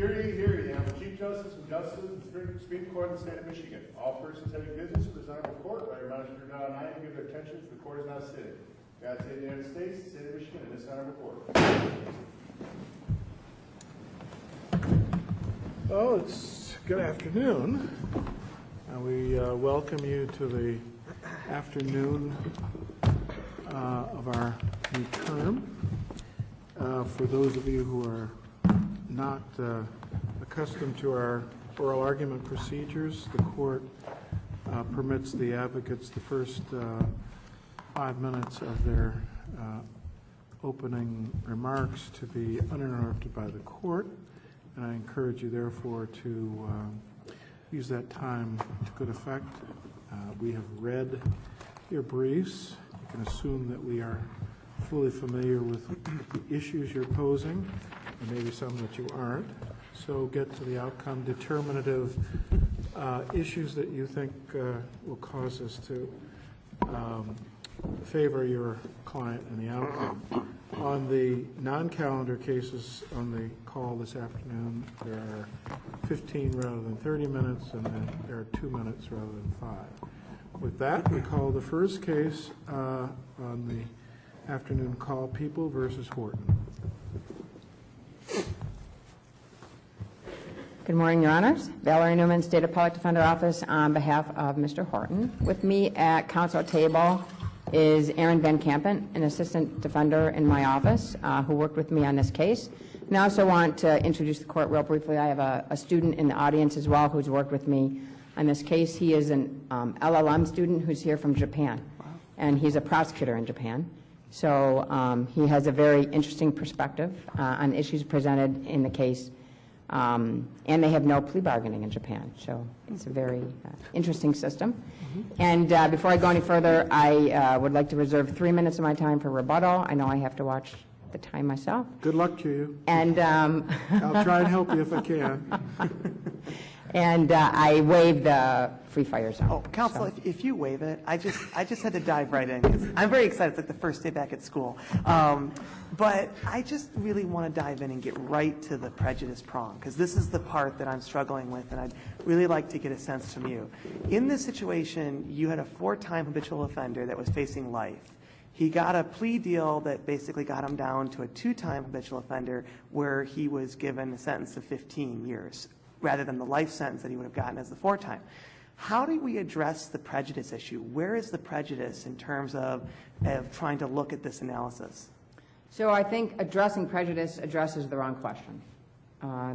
Hear ye, hear ye. I am the Chief Justice and Justices of the Supreme Court of the State of Michigan. All persons having business with this honorable court are admonished to draw an eye and give their attention to the court is now sitting. God save the United States, the State of Michigan, and this honorable court. Oh, it's good afternoon. We welcome you to the afternoon of our new term. For those of you who are not accustomed to our oral argument procedures, the court permits the advocates the first 5 minutes of their opening remarks to be uninterrupted by the court, and I encourage you therefore to use that time to good effect. We have read your briefs. You can assume that we are fully familiar with the issues you're posing, and maybe some that you aren't. So get to the outcome determinative issues that you think will cause us to favor your client in the outcome. On the non-calendar cases on the call this afternoon, there are 15 rather than 30 minutes, and then there are 2 minutes rather than 5. With that, we call the first case on the afternoon call, People versus Horton. Good morning, Your Honors. Valerie Newman, State Appellate Defender Office, on behalf of Mr. Horton. With me at counsel table is Aaron Van Kampen, an assistant defender in my office who worked with me on this case. And I also want to introduce the court real briefly. I have a student in the audience as well who's worked with me on this case. He is an LLM student who's here from Japan, and he's a prosecutor in Japan. So he has a very interesting perspective on issues presented in the case. And they have no plea bargaining in Japan, so it's a very interesting system. And before I go any further, I would like to reserve 3 minutes of my time for rebuttal. I know I have to watch the time myself. Good luck to you. And I'll try and help you if I can. And I waive the free fire zone. Oh, counsel, so if you waive it, I just had to dive right in because I'm very excited. It's like the first day back at school. But I just really want to dive in and get right to the prejudice prong, because this is the part that I'm struggling with, and I'd really like to get a sense from you. In this situation, you had a 4-time habitual offender that was facing life. He got a plea deal that basically got him down to a 2-time habitual offender where he was given a sentence of 15 years rather than the life sentence that he would have gotten as the 4-time. How do we address the prejudice issue? Where is the prejudice in terms of trying to look at this analysis? So I think addressing prejudice addresses the wrong question.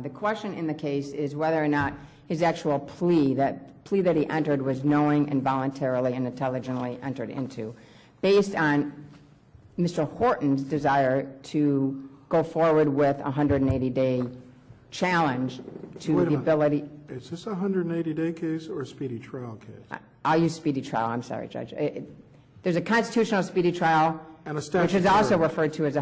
The question in the case is whether or not his actual plea that he entered was knowing and voluntarily and intelligently entered into, based on Mr. Horton's desire to go forward with a 180-day challenge to the ability. Is this a 180-day case or a speedy trial case? I'll use speedy trial. I'm sorry, Judge. There's a constitutional speedy trial, and a which is also referred to as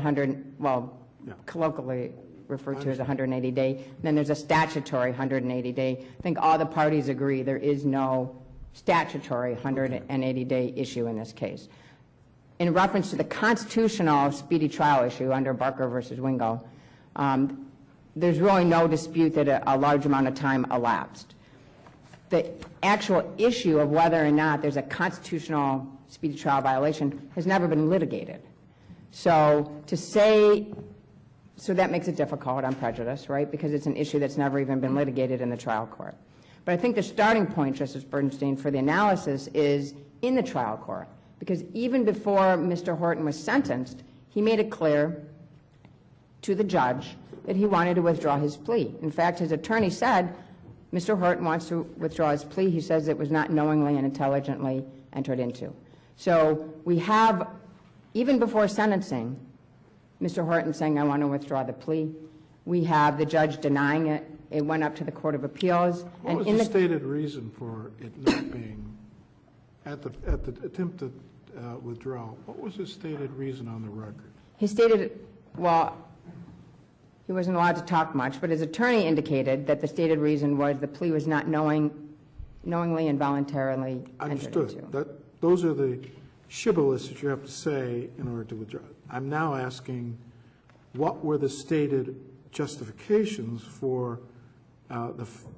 colloquially referred to as 180-day. And then there's a statutory 180-day. I think all the parties agree there is no statutory 180-day issue in this case. In reference to the constitutional speedy trial issue under Barker versus Wingo, there's really no dispute that a large amount of time elapsed. The actual issue of whether or not there's a constitutional speedy trial violation has never been litigated. So that makes it difficult on prejudice, right? Because it's an issue that's never even been litigated in the trial court. But I think the starting point, Justice Bernstein, for the analysis is in the trial court. Because even before Mr. Horton was sentenced, he made it clear to the judge that he wanted to withdraw his plea. In fact, his attorney said, Mr. Horton wants to withdraw his plea. He says it was not knowingly and intelligently entered into. So we have, even before sentencing, Mr. Horton saying, I want to withdraw the plea. We have the judge denying it. It went up to the Court of Appeals. What was the stated reason for it not being, at the attempt at withdrawal, what was his stated reason on the record? He stated, well, he wasn't allowed to talk much, but his attorney indicated that the stated reason was the plea was not knowingly and voluntarily entered into. Those are the shibboleths that you have to say in order to withdraw. I'm now asking, what were the stated justifications for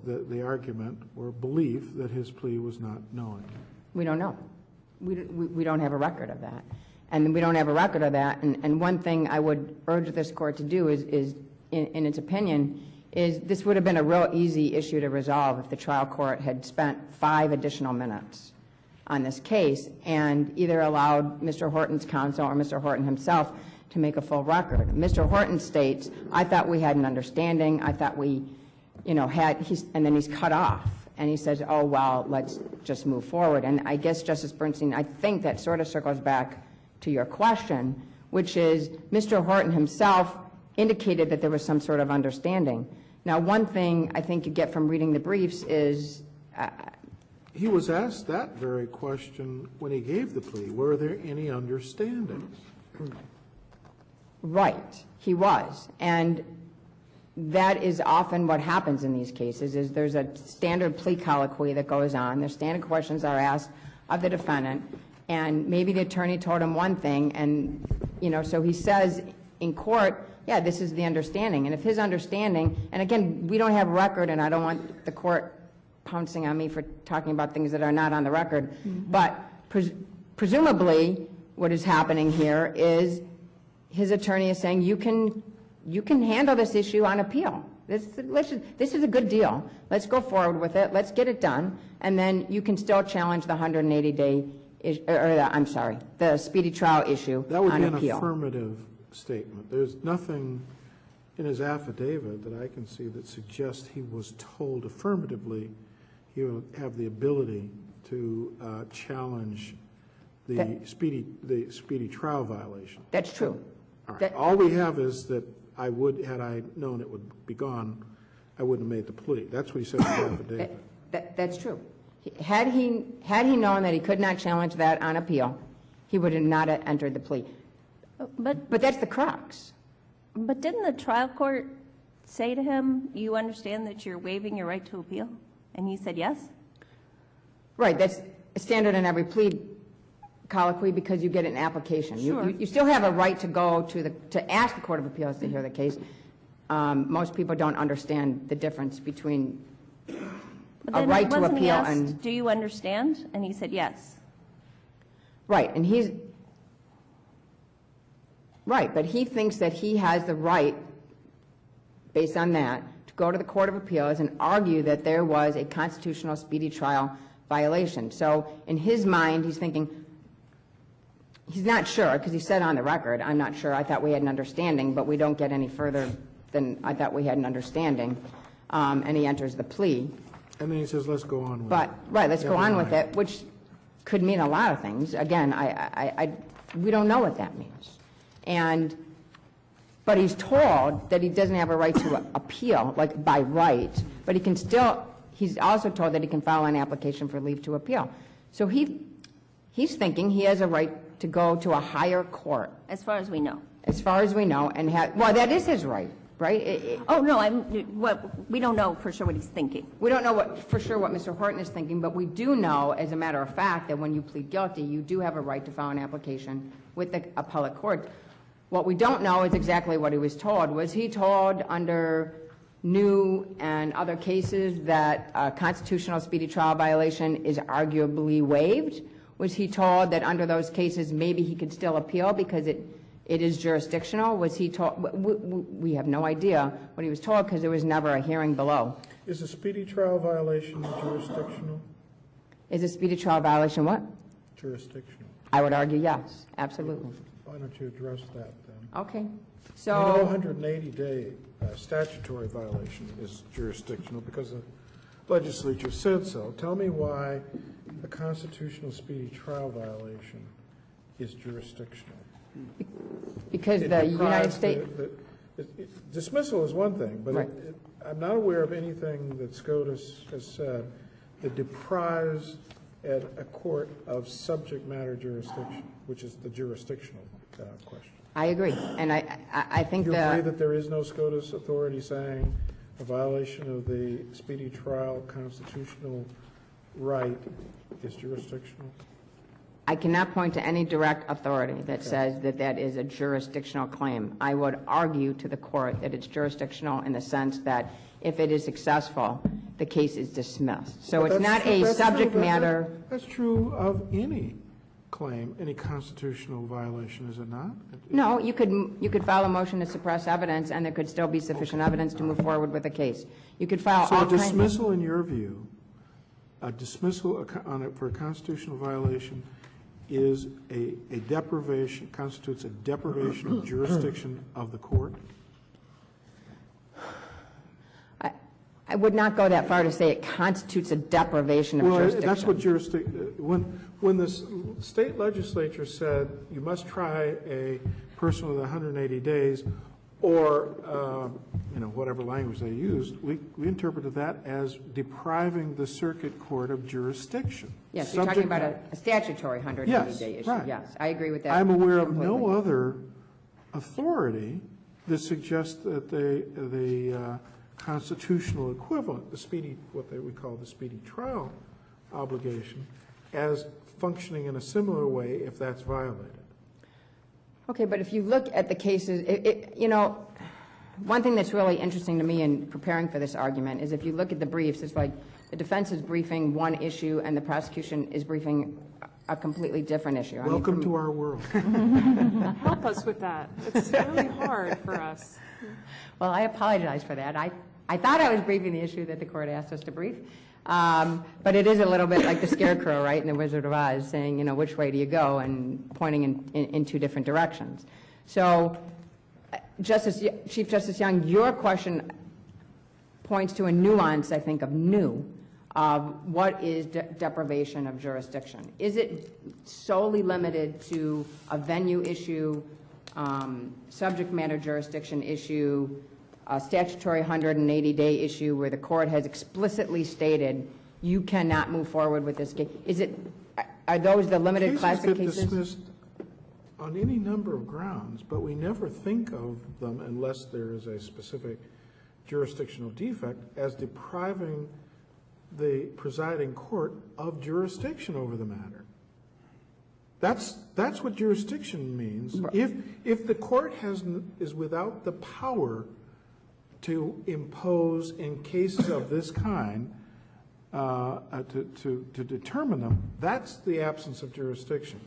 the argument or belief that his plea was not knowing? We don't know. We don't have a record of that. And we don't have a record of that. And one thing I would urge this court to do is in its opinion, is this would have been a real easy issue to resolve if the trial court had spent 5 additional minutes on this case and either allowed Mr. Horton's counsel or Mr. Horton himself to make a full record. Mr. Horton states, I thought we had an understanding, I thought we, had, and then he's cut off. And he says, oh, well, let's just move forward. And I guess, Justice Bernstein, I think that sort of circles back to your question, which is Mr. Horton himself indicated that there was some sort of understanding. Now, one thing I think you get from reading the briefs is... he was asked that very question when he gave the plea. Were there any understandings? Right, he was. And that is often what happens in these cases, is there's a standard plea colloquy that goes on. There's standard questions are asked of the defendant, and maybe the attorney told him one thing, and, so he says in court, yeah, this is the understanding. And if his understanding, and again, we don't have a record, and I don't want the court pouncing on me for talking about things that are not on the record, but presumably what is happening here is his attorney is saying, you can handle this issue on appeal. This is a good deal. Let's go forward with it. Let's get it done. And then you can still challenge the 180-day, the speedy trial issue on appeal. That would be an affirmative statement. There's nothing in his affidavit that I can see that suggests he was told affirmatively he would have the ability to challenge the speedy trial violation. That's true. All right. All we have is that had I known it would be gone, I wouldn't have made the plea. That's what he said in the affidavit. That's true. Had he known that he could not challenge that on appeal, he would have not entered the plea. But that's the crux. But didn't the trial court say to him, you understand that you're waiving your right to appeal? And he said yes? Right. That's standard in every plea colloquy because you get an application. Sure. You still have a right to go to ask the Court of Appeals to hear the case. Most people don't understand the difference between a right to appeal and... Do you understand? And he said yes. Right. And he's... Right, but he thinks that he has the right, based on that, to go to the Court of Appeals and argue that there was a constitutional speedy trial violation. So in his mind, he's thinking, he's not sure, because he said on the record, I'm not sure, I thought we had an understanding, but we don't get any further than I thought we had an understanding, and he enters the plea. And then he says, let's go on with it. Right, let's go on with it, which could mean a lot of things. Again, we don't know what that means. But he's told that he doesn't have a right to appeal, like by right, but he's also told that he can file an application for leave to appeal. So he's thinking he has a right to go to a higher court. As far as we know. As far as we know, well, that is his right, right? We don't know for sure what he's thinking. We don't know for sure what Mr. Horton is thinking, but we do know, as a matter of fact, that when you plead guilty, you do have a right to file an application with the appellate court. What we don't know is exactly what he was told. Was he told under new and other cases that a constitutional speedy trial violation is arguably waived? Was he told that under those cases maybe he could still appeal because it is jurisdictional? Was he told? We have no idea what he was told because there was never a hearing below. Is a speedy trial violation jurisdictional? Is a speedy trial violation what? Jurisdictional. I would argue yes, absolutely. Why don't you address that then? Okay. So 180-day statutory violation is jurisdictional because the legislature said so. Tell me why a constitutional speedy trial violation is jurisdictional. Because the United States... Dismissal is one thing, but right. I'm not aware of anything that SCOTUS has said that deprives a court of subject matter jurisdiction, which is the jurisdictional question. I agree, and I think you agree that there is no SCOTUS authority saying a violation of the speedy trial constitutional right is jurisdictional? I cannot point to any direct authority that says that that is a jurisdictional claim. I would argue to the court that it's jurisdictional in the sense that if it is successful, the case is dismissed. So But it's not a subject matter. That's true of any claim, any constitutional violation, is it not? No, you could file a motion to suppress evidence, and there could still be sufficient evidence to move forward with the case. You could file So all a kinds. dismissal, in your view, a dismissal for a constitutional violation is a deprivation, constitutes a deprivation of jurisdiction of the court? I would not go that far to say it constitutes a deprivation of jurisdiction. That's what jurisdiction, when the state legislature said you must try a person with 180 days, or, whatever language they used, we interpreted that as depriving the circuit court of jurisdiction. Yes, you're talking about a statutory 180-day issue. Right. Yes, I agree with that. I'm aware of completely. no other authority that suggests that the constitutional equivalent, what we call the speedy trial obligation, as functioning in a similar way if that's violated. Okay, but if you look at the cases, one thing that's really interesting to me in preparing for this argument is if you look at the briefs, it's like the defense is briefing one issue and the prosecution is briefing a completely different issue. Welcome to our world. Help us with that. It's really hard for us. Well, I apologize for that. I thought I was briefing the issue that the court asked us to brief. But it is a little bit like the scarecrow, right, in The Wizard of Oz, saying, which way do you go, and pointing in two different directions. So, Chief Justice Young, your question points to a nuance, I think, of what is deprivation of jurisdiction. Is it solely limited to a venue issue, subject matter jurisdiction issue, a statutory 180-day issue where the court has explicitly stated you cannot move forward with this case? Are those the limited classic cases? Cases get dismissed on any number of grounds, but we never think of them, unless there is a specific jurisdictional defect, as depriving the presiding court of jurisdiction over the matter. That's what jurisdiction means. Right. If the court is without the power to impose in cases of this kind, to determine them, that's the absence of jurisdiction.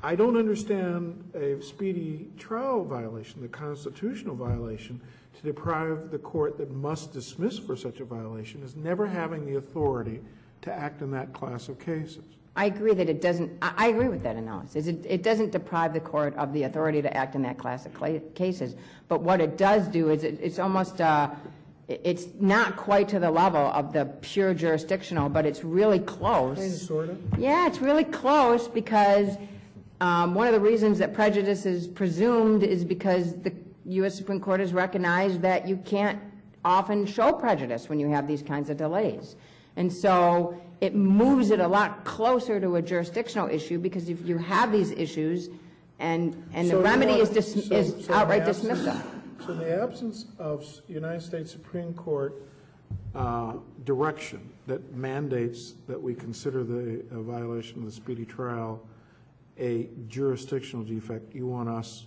I don't understand a speedy trial violation, the constitutional violation, to deprive the court that must dismiss for such a violation as never having the authority to act in that class of cases. I agree that it doesn't, I agree with that analysis. It doesn't deprive the court of the authority to act in that class of cases. But what it does do is it's almost, it's not quite to the level of the pure jurisdictional, but it's really close. Kind of, sort of. Yeah, it's really close because one of the reasons that prejudice is presumed is because the U.S. Supreme Court has recognized that you can't often show prejudice when you have these kinds of delays. And so it moves it a lot closer to a jurisdictional issue, because if you have these issues and the remedy is outright dismissal. So in the absence of United States Supreme Court direction that mandates that we consider the violation of the speedy trial a jurisdictional defect, you want us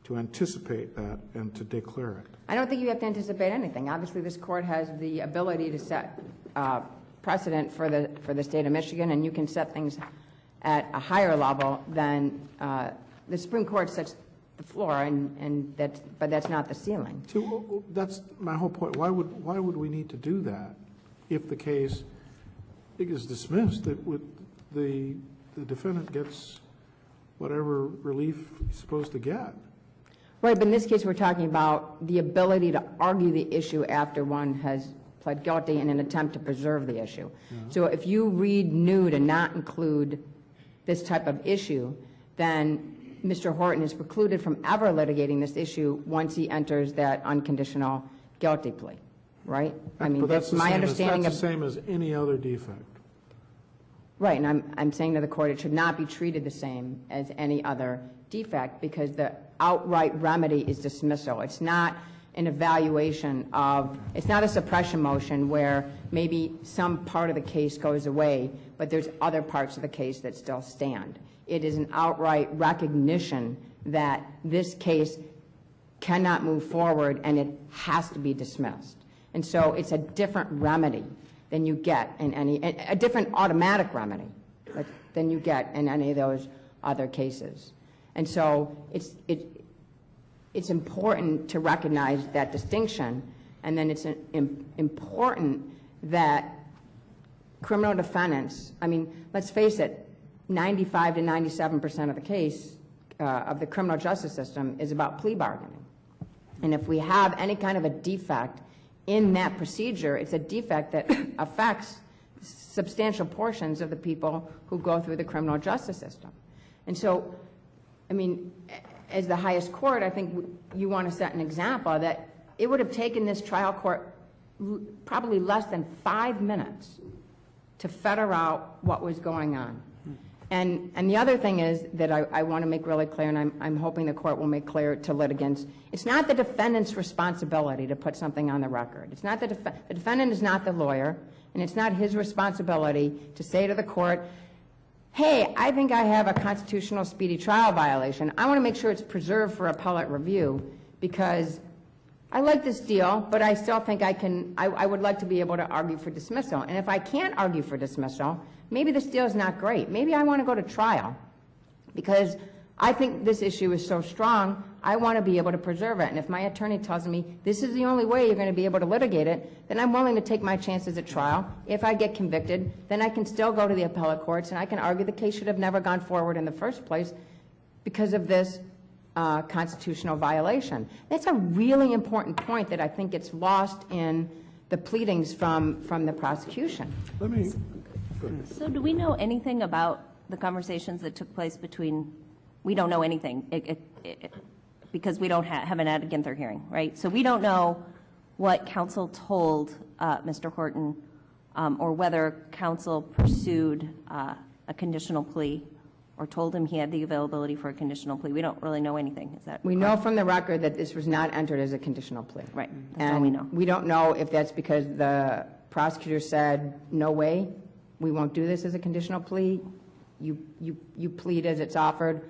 to anticipate that and to declare it? I don't think you have to anticipate anything. Obviously, this court has the ability to set precedent for the state of Michigan, and you can set things at a higher level than the Supreme Court sets the floor, but that's not the ceiling. So that's my whole point. Why would we need to do that if the case is dismissed? That the defendant gets whatever relief he's supposed to get. Right, but in this case, we're talking about the ability to argue the issue after one has pled guilty in an attempt to preserve the issue. Yeah. So if you read new to not include this type of issue, then Mr. Horton is precluded from ever litigating this issue once he enters that unconditional guilty plea, right? I mean, that's my understanding. That's the same as any other defect. Right, and I'm saying to the court it should not be treated the same as any other defect, because the outright remedy is dismissal. It's not an evaluation of, it's not a suppression motion where maybe some part of the case goes away, but there's other parts of the case that still stand. It is an outright recognition that this case cannot move forward and it has to be dismissed. And so it's a different remedy than you get in a different automatic remedy than you get in any of those other cases. And so it's important to recognize that distinction, and then it's important that criminal defendants, I mean, let's face it, 95 to 97% of the case of the criminal justice system is about plea bargaining. And if we have any kind of a defect in that procedure, it's a defect that affects substantial portions of the people who go through the criminal justice system. And so, I mean, as the highest court, I think you want to set an example that it would have taken this trial court probably less than 5 minutes to figure out what was going on. And the other thing is that I want to make really clear, and I'm hoping the court will make clear to litigants, it's not the defendant's responsibility to put something on the record. It's not the defendant is not the lawyer, and it's not his responsibility to say to the court, hey, I think I have a constitutional speedy trial violation. I want to make sure it's preserved for appellate review because I like this deal, but I still think I would like to be able to argue for dismissal. And if I can't argue for dismissal, maybe this deal is not great. Maybe I want to go to trial because I think this issue is so strong, I want to be able to preserve it. And if my attorney tells me this is the only way you're going to be able to litigate it, then I'm willing to take my chances at trial. If I get convicted, then I can still go to the appellate courts and I can argue the case should have never gone forward in the first place because of this constitutional violation. That's a really important point that I think gets lost in the pleadings from the prosecution. Let me, So do we know anything about the conversations that took place between, we don't know anything because we don't haven't had a Ginther hearing, right? So we don't know what counsel told Mr. Horton or whether counsel pursued a conditional plea or told him he had the availability for a conditional plea. We don't really know anything. Is that We know from the record that this was not entered as a conditional plea. Right. That's all we know. We don't know if that's because the prosecutor said, no way, we won't do this as a conditional plea. You plead as it's offered,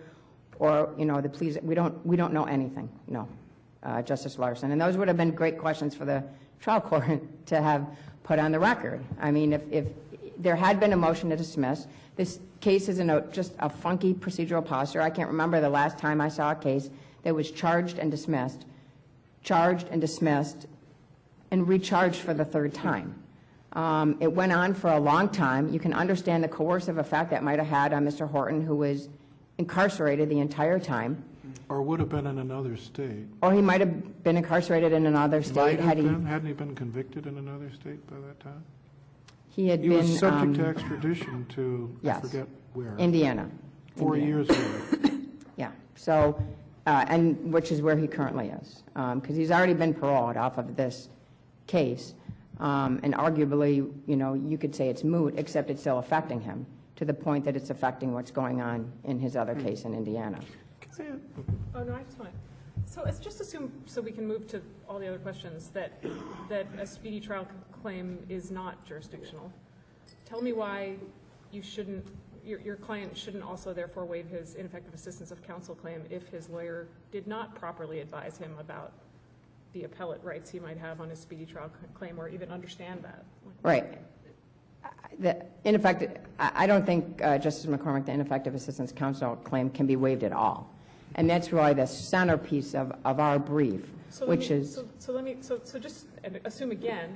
or the pleas. We don't know anything. No, Justice Larson. And those would have been great questions for the trial court to have put on the record. I mean, if there had been a motion to dismiss, this case is in just a funky procedural posture. I can't remember the last time I saw a case that was charged and dismissed, and recharged for the third time. It went on for a long time. You can understand the coercive effect that might have had on Mr. Horton, who was incarcerated the entire time. or would have been in another state. Or he might have been incarcerated in another state. Hadn't he been convicted in another state by that time? He had He been was subject to extradition to, I yes, forget where. Indiana. 4 years ago. Yeah. So, and which is where he currently is, because he's already been paroled off of this case, and arguably, you could say it's moot, except it's still affecting him to the point that it's affecting what's going on in his other case in Indiana. Oh, no, I just want to, so let's just assume, so we can move to all the other questions, that a speedy trial claim is not jurisdictional. Tell me why you shouldn't, your client shouldn't also therefore waive his ineffective assistance of counsel claim if his lawyer did not properly advise him about the appellate rights he might have on his speedy trial claim, or even understand that. Right. I don't think, Justice McCormick, the ineffective assistance counsel claim can be waived at all. And that's really the centerpiece of our brief, So just assume again,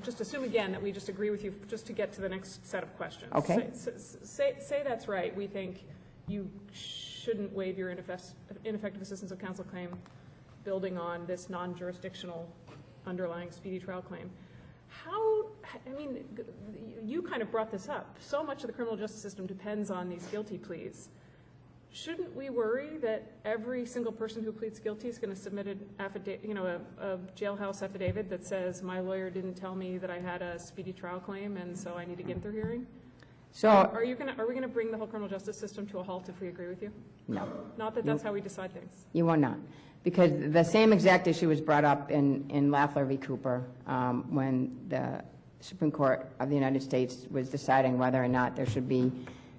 just assume again that we just agree with you just to get to the next set of questions. Okay. Say that's right. We think you shouldn't waive your ineffective assistance of counsel claim building on this non-jurisdictional underlying speedy trial claim. You kind of brought this up. So much of the criminal justice system depends on these guilty pleas. Shouldn't we worry that every single person who pleads guilty is going to submit an affidavit, a jailhouse affidavit that says my lawyer didn't tell me that I had a speedy trial claim and so I need to get through hearing? So are we going to bring the whole criminal justice system to a halt if we agree with you? No. Not that that's how we decide things. You will not. because the same exact issue was brought up in Lafler v. Cooper when the Supreme Court of the United States was deciding whether or not there should be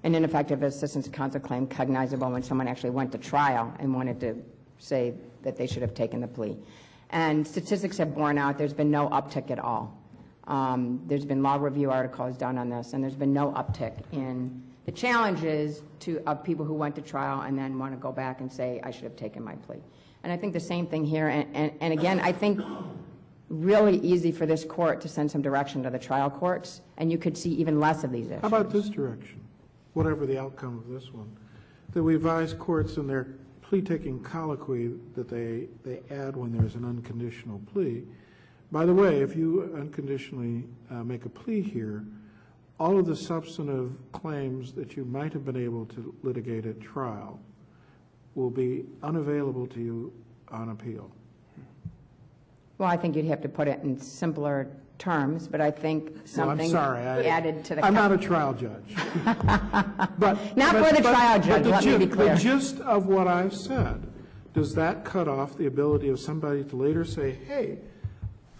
an ineffective assistance of counsel claim cognizable when someone actually went to trial and wanted to say that they should have taken the plea. And statistics have borne out there's been no uptick at all. There's been law review articles done on this, and there's been no uptick in the challenges of people who went to trial and then want to go back and say, I should have taken my plea. And I think the same thing here. And again, I think really easy for this court to send some direction to the trial courts, and you could see even less of these issues. How about this direction, whatever the outcome of this one, that we advise courts in their plea-taking colloquy that they add when there's an unconditional plea. By the way, if you unconditionally make a plea here, all of the substantive claims that you might have been able to litigate at trial will be unavailable to you on appeal. Well, I think you'd have to put it in simpler terms, but I think something added to the... I'm not a trial judge. but Not for the trial judge, let me be clear. The gist of what I've said, does that cut off the ability of somebody to later say, hey,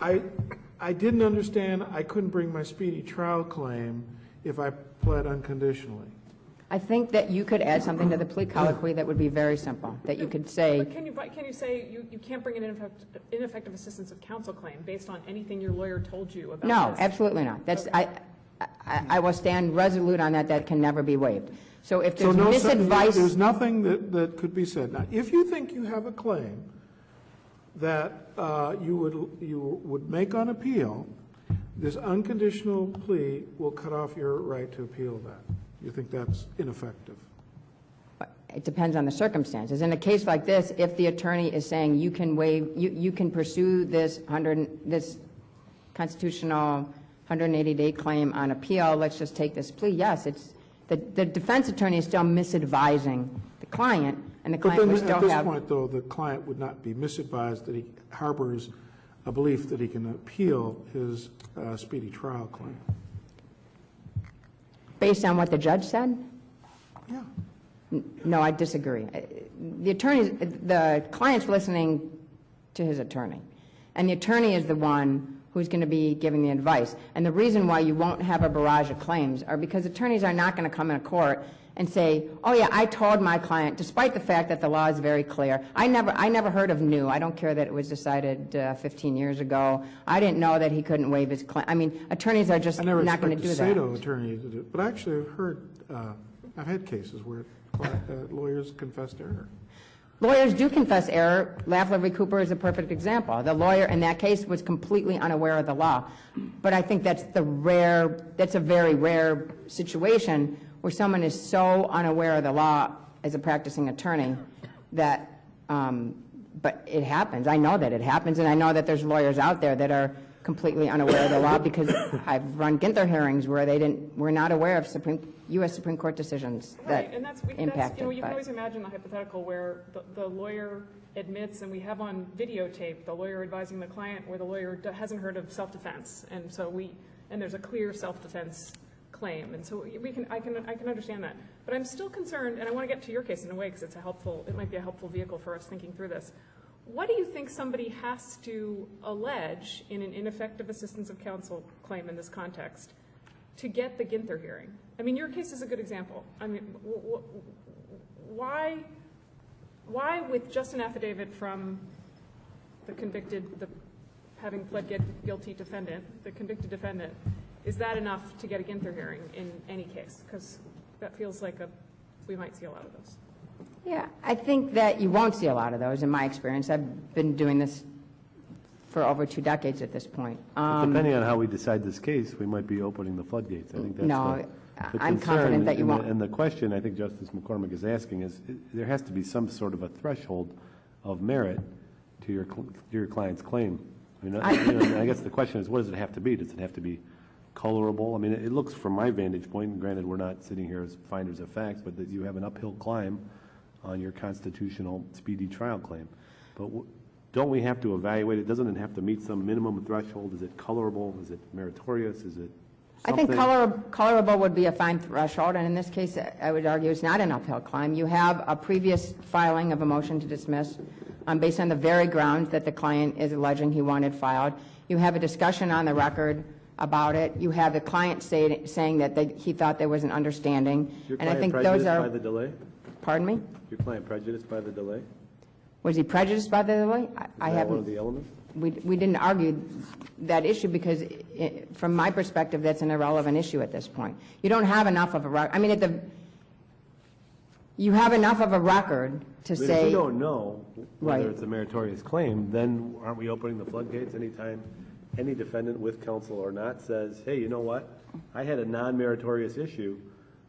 I didn't understand, I couldn't bring my speedy trial claim if I pled unconditionally? I think that you could add something to the plea colloquy that would be very simple, that you could say... But can you say you can't bring an ineffective assistance of counsel claim based on anything your lawyer told you about No, this? absolutely not. That's, Okay. I will stand resolute on that. That can never be waived. So if there's misadvice... There's nothing that could be said. Now, if you think you have a claim that you would make on appeal, this unconditional plea will cut off your right to appeal that. You think that's ineffective? It depends on the circumstances. In a case like this, if the attorney is saying you can waive, you can pursue this constitutional 180-day claim on appeal, let's just take this plea. Yes, it's the defense attorney is still misadvising the client, and the client would still have... At this point, though, the client would not be misadvised that he harbors a belief that he can appeal his speedy trial claim. Based on what the judge said? Yeah. No, I disagree. The client's listening to his attorney, and the attorney is the one who's going to be giving the advice. And the reason why you won't have a barrage of claims are because attorneys are not going to come in a court and say, oh yeah, I told my client, despite the fact that the law is very clear, I never heard of new. I don't care that it was decided 15 years ago. I didn't know that he couldn't waive his claim. I mean, attorneys are just not going to do that. I never expect a Sado attorney to do it, but actually I've heard, I've had cases where lawyers confessed error. Lawyers do confess error. Lafler v. Cooper is a perfect example. The lawyer in that case was completely unaware of the law. But I think that's a very rare situation where someone is so unaware of the law as a practicing attorney that, but it happens. I know that it happens, and I know that there's lawyers out there that are completely unaware of the law because I've run Ginther hearings where were not aware of U.S. Supreme Court decisions that impacted. You can always imagine the hypothetical where the lawyer admits, and we have on videotape the lawyer advising the client where the lawyer hasn't heard of self-defense, and so there's a clear self-defense claim, and so I can understand that. But I'm still concerned, and I want to get to your case in a way because it might be a helpful vehicle for us thinking through this. What do you think somebody has to allege in an ineffective assistance of counsel claim in this context to get the Ginther hearing? I mean, your case is a good example. I mean, why with just an affidavit from the convicted, having pled guilty defendant, the convicted defendant, is that enough to get a Ginther hearing in any case? Because that feels like we might see a lot of those. Yeah, I think that you won't see a lot of those in my experience. I've been doing this for over 2 decades at this point. Depending on how we decide this case, we might be opening the floodgates. I think that's the I'm concern, confident that you won't. And the question I think Justice McCormick is asking is, there has to be some sort of a threshold of merit to your client's claim. I mean, I guess the question is, what does it have to be? Does it have to be colorable? I mean, it looks from my vantage point, and granted we're not sitting here as finders of facts, but that you have an uphill climb on your constitutional speedy trial claim. But don't we have to evaluate it? Doesn't it have to meet some minimum threshold? Is it colorable? Is it meritorious? Is it something? I think colorable would be a fine threshold, and in this case, I would argue it's not an uphill climb. You have a previous filing of a motion to dismiss based on the very grounds that the client is alleging he wanted filed. You have a discussion on the record about it. You have the client saying that he thought there was an understanding. Your And I client think those prejudiced are. by the delay? Pardon me? Your client prejudiced by the delay? Was he prejudiced by the delay? I Is that one haven't. of the elements? We didn't argue that issue because, from my perspective, that's an irrelevant issue at this point. You don't have enough of a record. I mean, you have enough of a record to I mean, say. if we don't know whether Right. it's a meritorious claim, then aren't we opening the floodgates anytime any defendant with counsel or not says, hey, you know what? I had a non-meritorious issue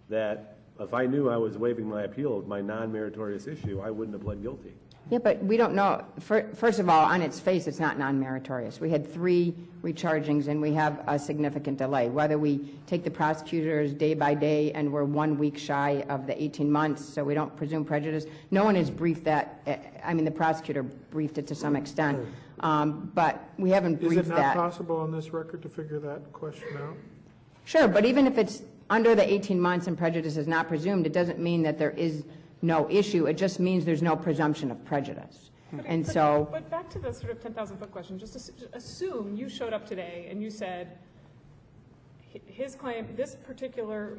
that if I knew I was waiving my appeal of my non-meritorious issue, I wouldn't have pled guilty. Yeah, but we don't know. First of all, on its face, it's not non-meritorious. We had 3 rechargings, and we have a significant delay. Whether we take the prosecutors day by day and we're 1 week shy of the 18 months, so we don't presume prejudice, no one has briefed that. I mean, the prosecutor briefed it to some extent, but we haven't Is briefed it that. not possible on this record to figure that question out? Sure, but even if it's under the 18 months and prejudice is not presumed, it doesn't mean that there is no issue. It just means there's no presumption of prejudice. And so, But back to the sort of 10,000-foot question, just assume you showed up today and you said, his claim,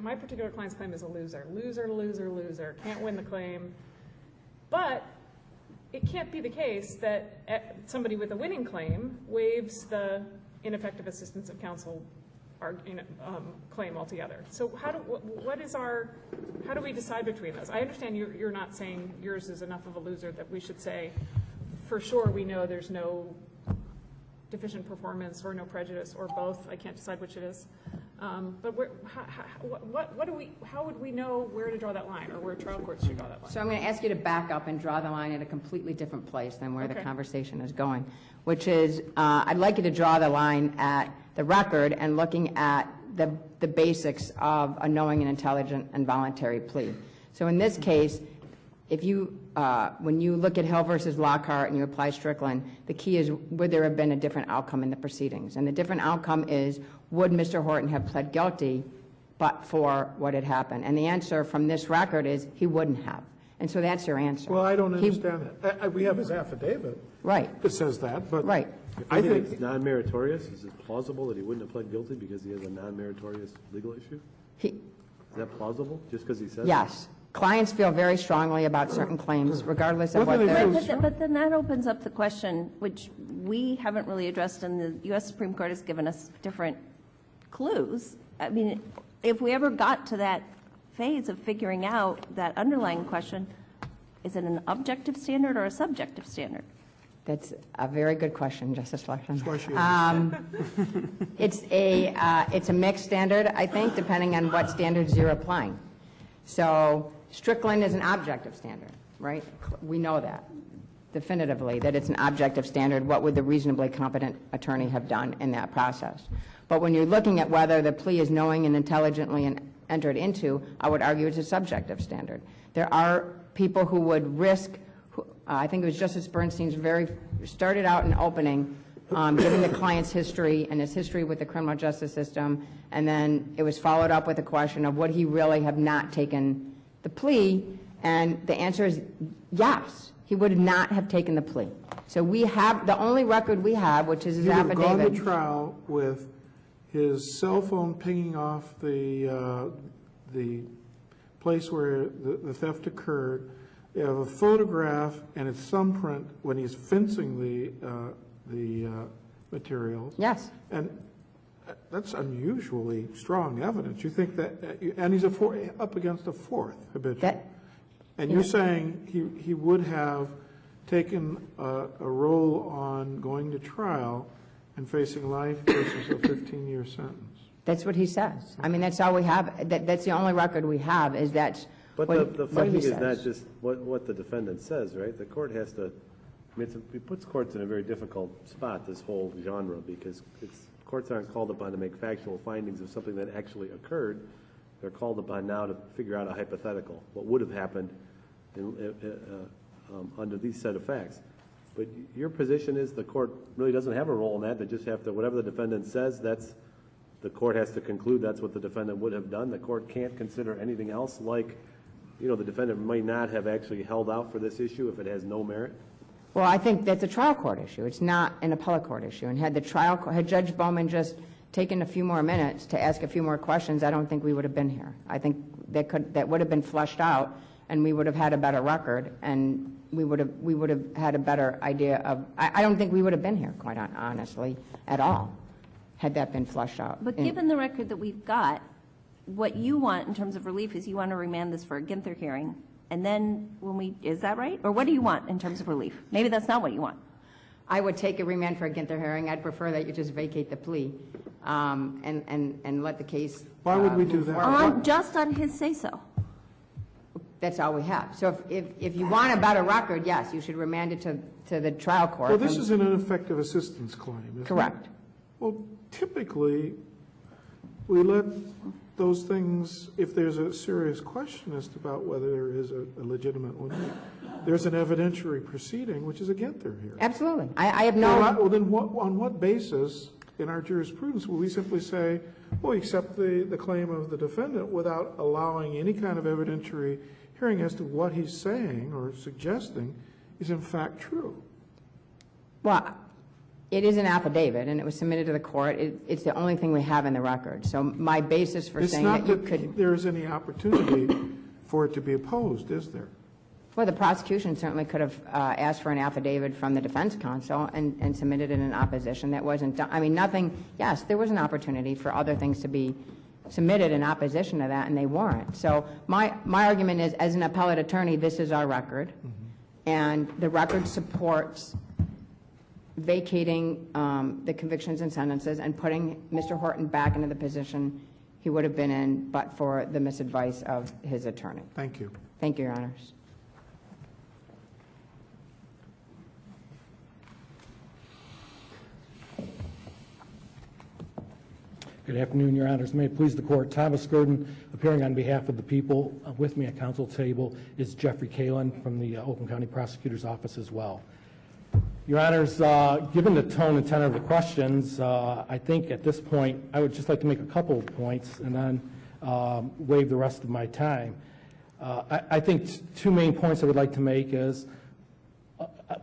my particular client's claim is a loser, can't win the claim. But it can't be the case that somebody with a winning claim waives the ineffective assistance of counsel claim altogether. So how do we decide between those? I understand you're not saying yours is enough of a loser that we should say, for sure we know there's no deficient performance or no prejudice or both. I can't decide which it is. But how would we know where to draw that line, or where trial courts should draw that line? so I'm going to ask you to back up and draw the line at a completely different place than where the Okay. conversation is going, which is I'd like you to draw the line at the record and looking at the basics of a knowing and intelligent and voluntary plea. So in this case, if you, when you look at Hill versus Lockhart and you apply Strickland, the key is would there have been a different outcome in the proceedings? And the different outcome is, would Mr. Horton have pled guilty but for what had happened? And the answer from this record is he wouldn't have. And so that's your answer. Well, I don't He- understand that. We have his affidavit Right, that says that, but. right. If I I think think- it's non-meritorious, is it plausible that he wouldn't have pled guilty because he has a non-meritorious legal issue? He, Is that plausible, just because he says? yes. Clients feel very strongly about certain claims, regardless of what Well, then they're. if it But then that opens up the question, which we haven't really addressed, and the U.S. Supreme Court has given us different clues. I mean, if we ever got to that phase of figuring out that underlying question, is it an objective standard or a subjective standard? That's a very good question, Justice Fletcher. why she It's a mixed standard, I think, depending on what standards you're applying. So Strickland is an objective standard, right? We know that definitively, that it's an objective standard. What would the reasonably competent attorney have done in that process? But when you're looking at whether the plea is knowing and intelligently entered into, I would argue it's a subjective standard. There are people who would risk, I think it was Justice Bernstein's started out in opening, given the client's history and his history with the criminal justice system, and then it was followed up with a question of would he really have not taken the plea, and the answer is yes, he would not have taken the plea. So we have, the only record we have, which is his You would have gone to affidavit. trial with his cell phone pinging off the place where the theft occurred. You have a photograph and its thumbprint when he's fencing the materials. Yes. And that's unusually strong evidence. You think that, and he's up against a fourth habitual. That, And you're saying he would have taken a role on going to trial and facing life versus a 15-year sentence? that's what he says. I mean, that's all we have. That's the only record we have, is that's But what the what finding he is not says. just what the defendant says, right? The court has to, I mean, it puts courts in a very difficult spot, this whole genre, because courts aren't called upon to make factual findings of something that actually occurred. They're called upon now to figure out a hypothetical, what would have happened under these set of facts. But your position is the court really doesn't have a role in that. They just have to, whatever the defendant says, the court has to conclude that's what the defendant would have done. The court can't consider anything else, like, the defendant might not have actually held out for this issue if it has no merit. Well, I think that's a trial court issue. It's not an appellate court issue. And had had Judge Bowman just taken a few more minutes to ask a few more questions, I don't think we would have been here. I think that would have been fleshed out, and we would have had a better record, and we would have had a better idea of. I don't think we would have been here, quite honestly, at all, had that been fleshed out. But given the record that we've got, what you want in terms of relief is you want to remand this for a Ginther hearing, and then is that right? Or what do you want in terms of relief? Maybe that's not what you want. I would take a remand for a Ginther hearing. I'd prefer that you just vacate the plea and let the case. Why would we do that? Just on his say-so. That's all we have. So if you want a better record, yes, you should remand it to the trial court. Well, this is an ineffective assistance claim, isn't it? Correct. Well, typically, we let those things, if there's a serious question as to about whether there is a legitimate one, there's an evidentiary proceeding, which is a Ginther hearing. Absolutely. I have no. Well, then on what basis in our jurisprudence will we simply say, well, we accept the claim of the defendant without allowing any kind of evidentiary hearing as to what he's saying or suggesting is in fact true? Well, it is an affidavit, and it was submitted to the court. It's the only thing we have in the record. So my basis for saying that you could. It's not that there is any opportunity for it to be opposed, is there? Well, the prosecution certainly could have asked for an affidavit from the defense counsel and submitted it in opposition. That wasn't done. I mean, nothing. Yes, there was an opportunity for other things to be submitted in opposition to that, and they weren't. So my argument is, as an appellate attorney, this is our record, and the record supports vacating the convictions and sentences and putting Mr. Horton back into the position he would have been in but for the misadvice of his attorney. Thank you. Thank you, Your Honors. Good afternoon, Your Honors. May it please the Court. Thomas Gurdon, appearing on behalf of the people. With me at council table is Jeffrey Kalin from the Oakland County Prosecutor's Office as well. Your Honors, given the tone and tenor of the questions, I think at this point I would just like to make a couple of points and then waive the rest of my time. I think two main points I would like to make is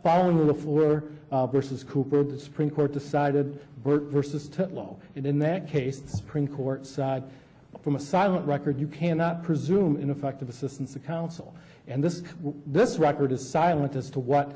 following LaFleur versus Cooper, the Supreme Court decided Burt versus Titlow. And in that case, the Supreme Court said, from a silent record, you cannot presume ineffective assistance to counsel. And this record is silent as to what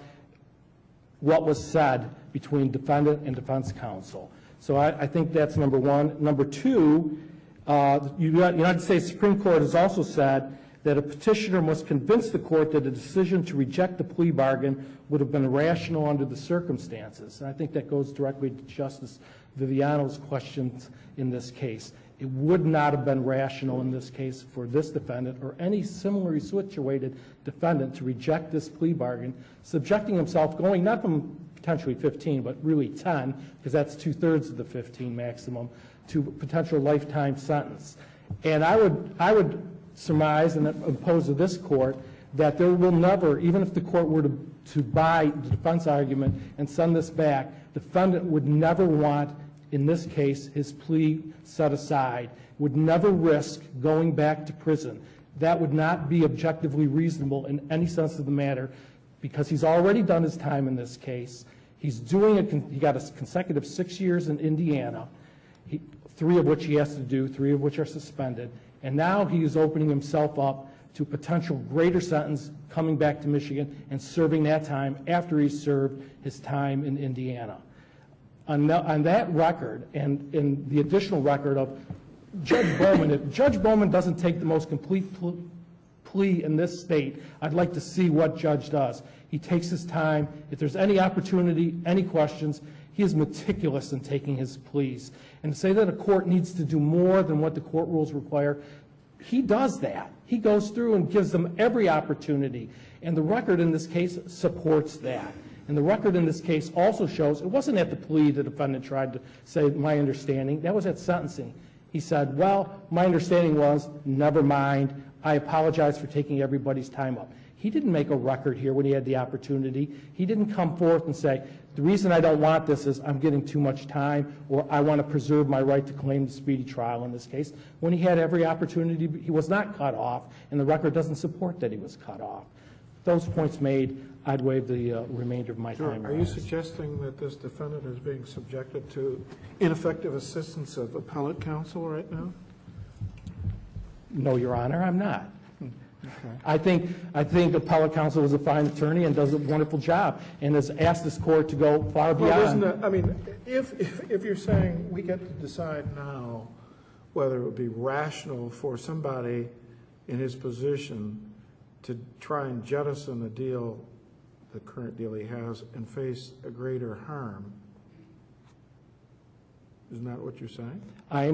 was said between defendant and defense counsel. So I think that's number one. Number two, the United States Supreme Court has also said that a petitioner must convince the court that a decision to reject the plea bargain would have been rational under the circumstances. And I think that goes directly to Justice Viviano's questions in this case. It would not have been rational in this case for this defendant or any similarly situated defendant to reject this plea bargain, subjecting himself, going not from potentially 15, but really 10, because that's 2/3 of the 15 maximum, to potential lifetime sentence. And I would surmise and impose to this court that there will never, even if the court were to buy the defense argument and send this back, the defendant would never want, in this case, his plea set aside, would never risk going back to prison. That would not be objectively reasonable in any sense of the matter, because he's already done his time in this case. He's he got a consecutive 6 years in Indiana, 3 of which he has to do, 3 of which are suspended. And now he is opening himself up to potential greater sentence coming back to Michigan and serving that time after he's served his time in Indiana. On that record and in the additional record of Judge Bowman, if Judge Bowman doesn't take the most complete plea in this state, I'd like to see what Judge does. He takes his time. If there's any opportunity, any questions, he is meticulous in taking his pleas. And to say that a court needs to do more than what the court rules require, he does that. He goes through and gives them every opportunity. And the record in this case supports that. And the record in this case also shows, it wasn't at the plea the defendant tried to say, my understanding. That was at sentencing. He said, well, my understanding was, never mind. I apologize for taking everybody's time up. He didn't make a record here when he had the opportunity. He didn't come forth and say, the reason I don't want this is I'm getting too much time, or I want to preserve my right to claim the speedy trial in this case. When he had every opportunity, he was not cut off, and the record doesn't support that he was cut off. those points made, I'd waive the remainder of my time. Are you suggesting that this defendant is being subjected to ineffective assistance of appellate counsel right now? No, Your Honor, I'm not. Okay. I think appellate counsel is a fine attorney and does a wonderful job, and has asked this court to go far Well, isn't beyond. that, I mean, if you're saying we get to decide now whether it would be rational for somebody in his position to try and jettison the deal, the current deal he has, and face a greater harm, isn't that what you're saying? I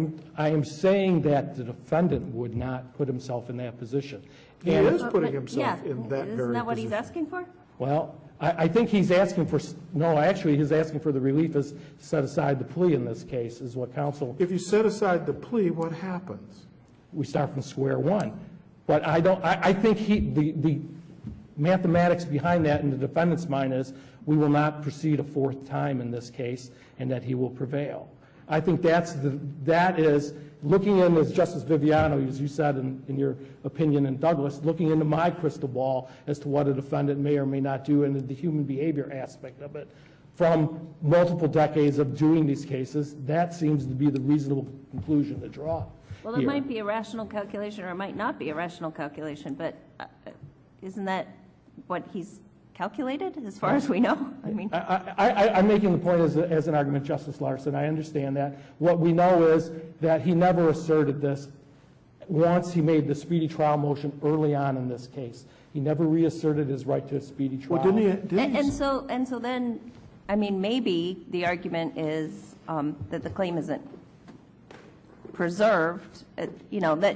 am saying that the defendant would not put himself in that position. He And- is putting himself Yeah. in that very position. Isn't that what he's asking for? Well, I think he's asking for, no, actually, he's asking for the relief is set aside the plea in this case, is what counsel, If you set aside the plea, what happens? we start from square one. But I think the mathematics behind that in the defendant's mind is we will not proceed a fourth time in this case, and that he will prevail. I think that is, looking in, as Justice Viviano, as you said in your opinion in Douglas, looking into my crystal ball as to what a defendant may or may not do and the human behavior aspect of it. From multiple decades of doing these cases, that seems to be the reasonable conclusion to draw. Well, it here. might be a rational calculation, or it might not be a rational calculation, but isn't that what he's calculated, as far as we know? I mean, I'm making the point as an argument, Justice Larson. I understand that. What we know is that he never asserted this once he made the speedy trial motion early on in this case. He never reasserted his right to a speedy trial. Well, didn't he? and so then, I mean, maybe the argument is that the claim isn't preserved, that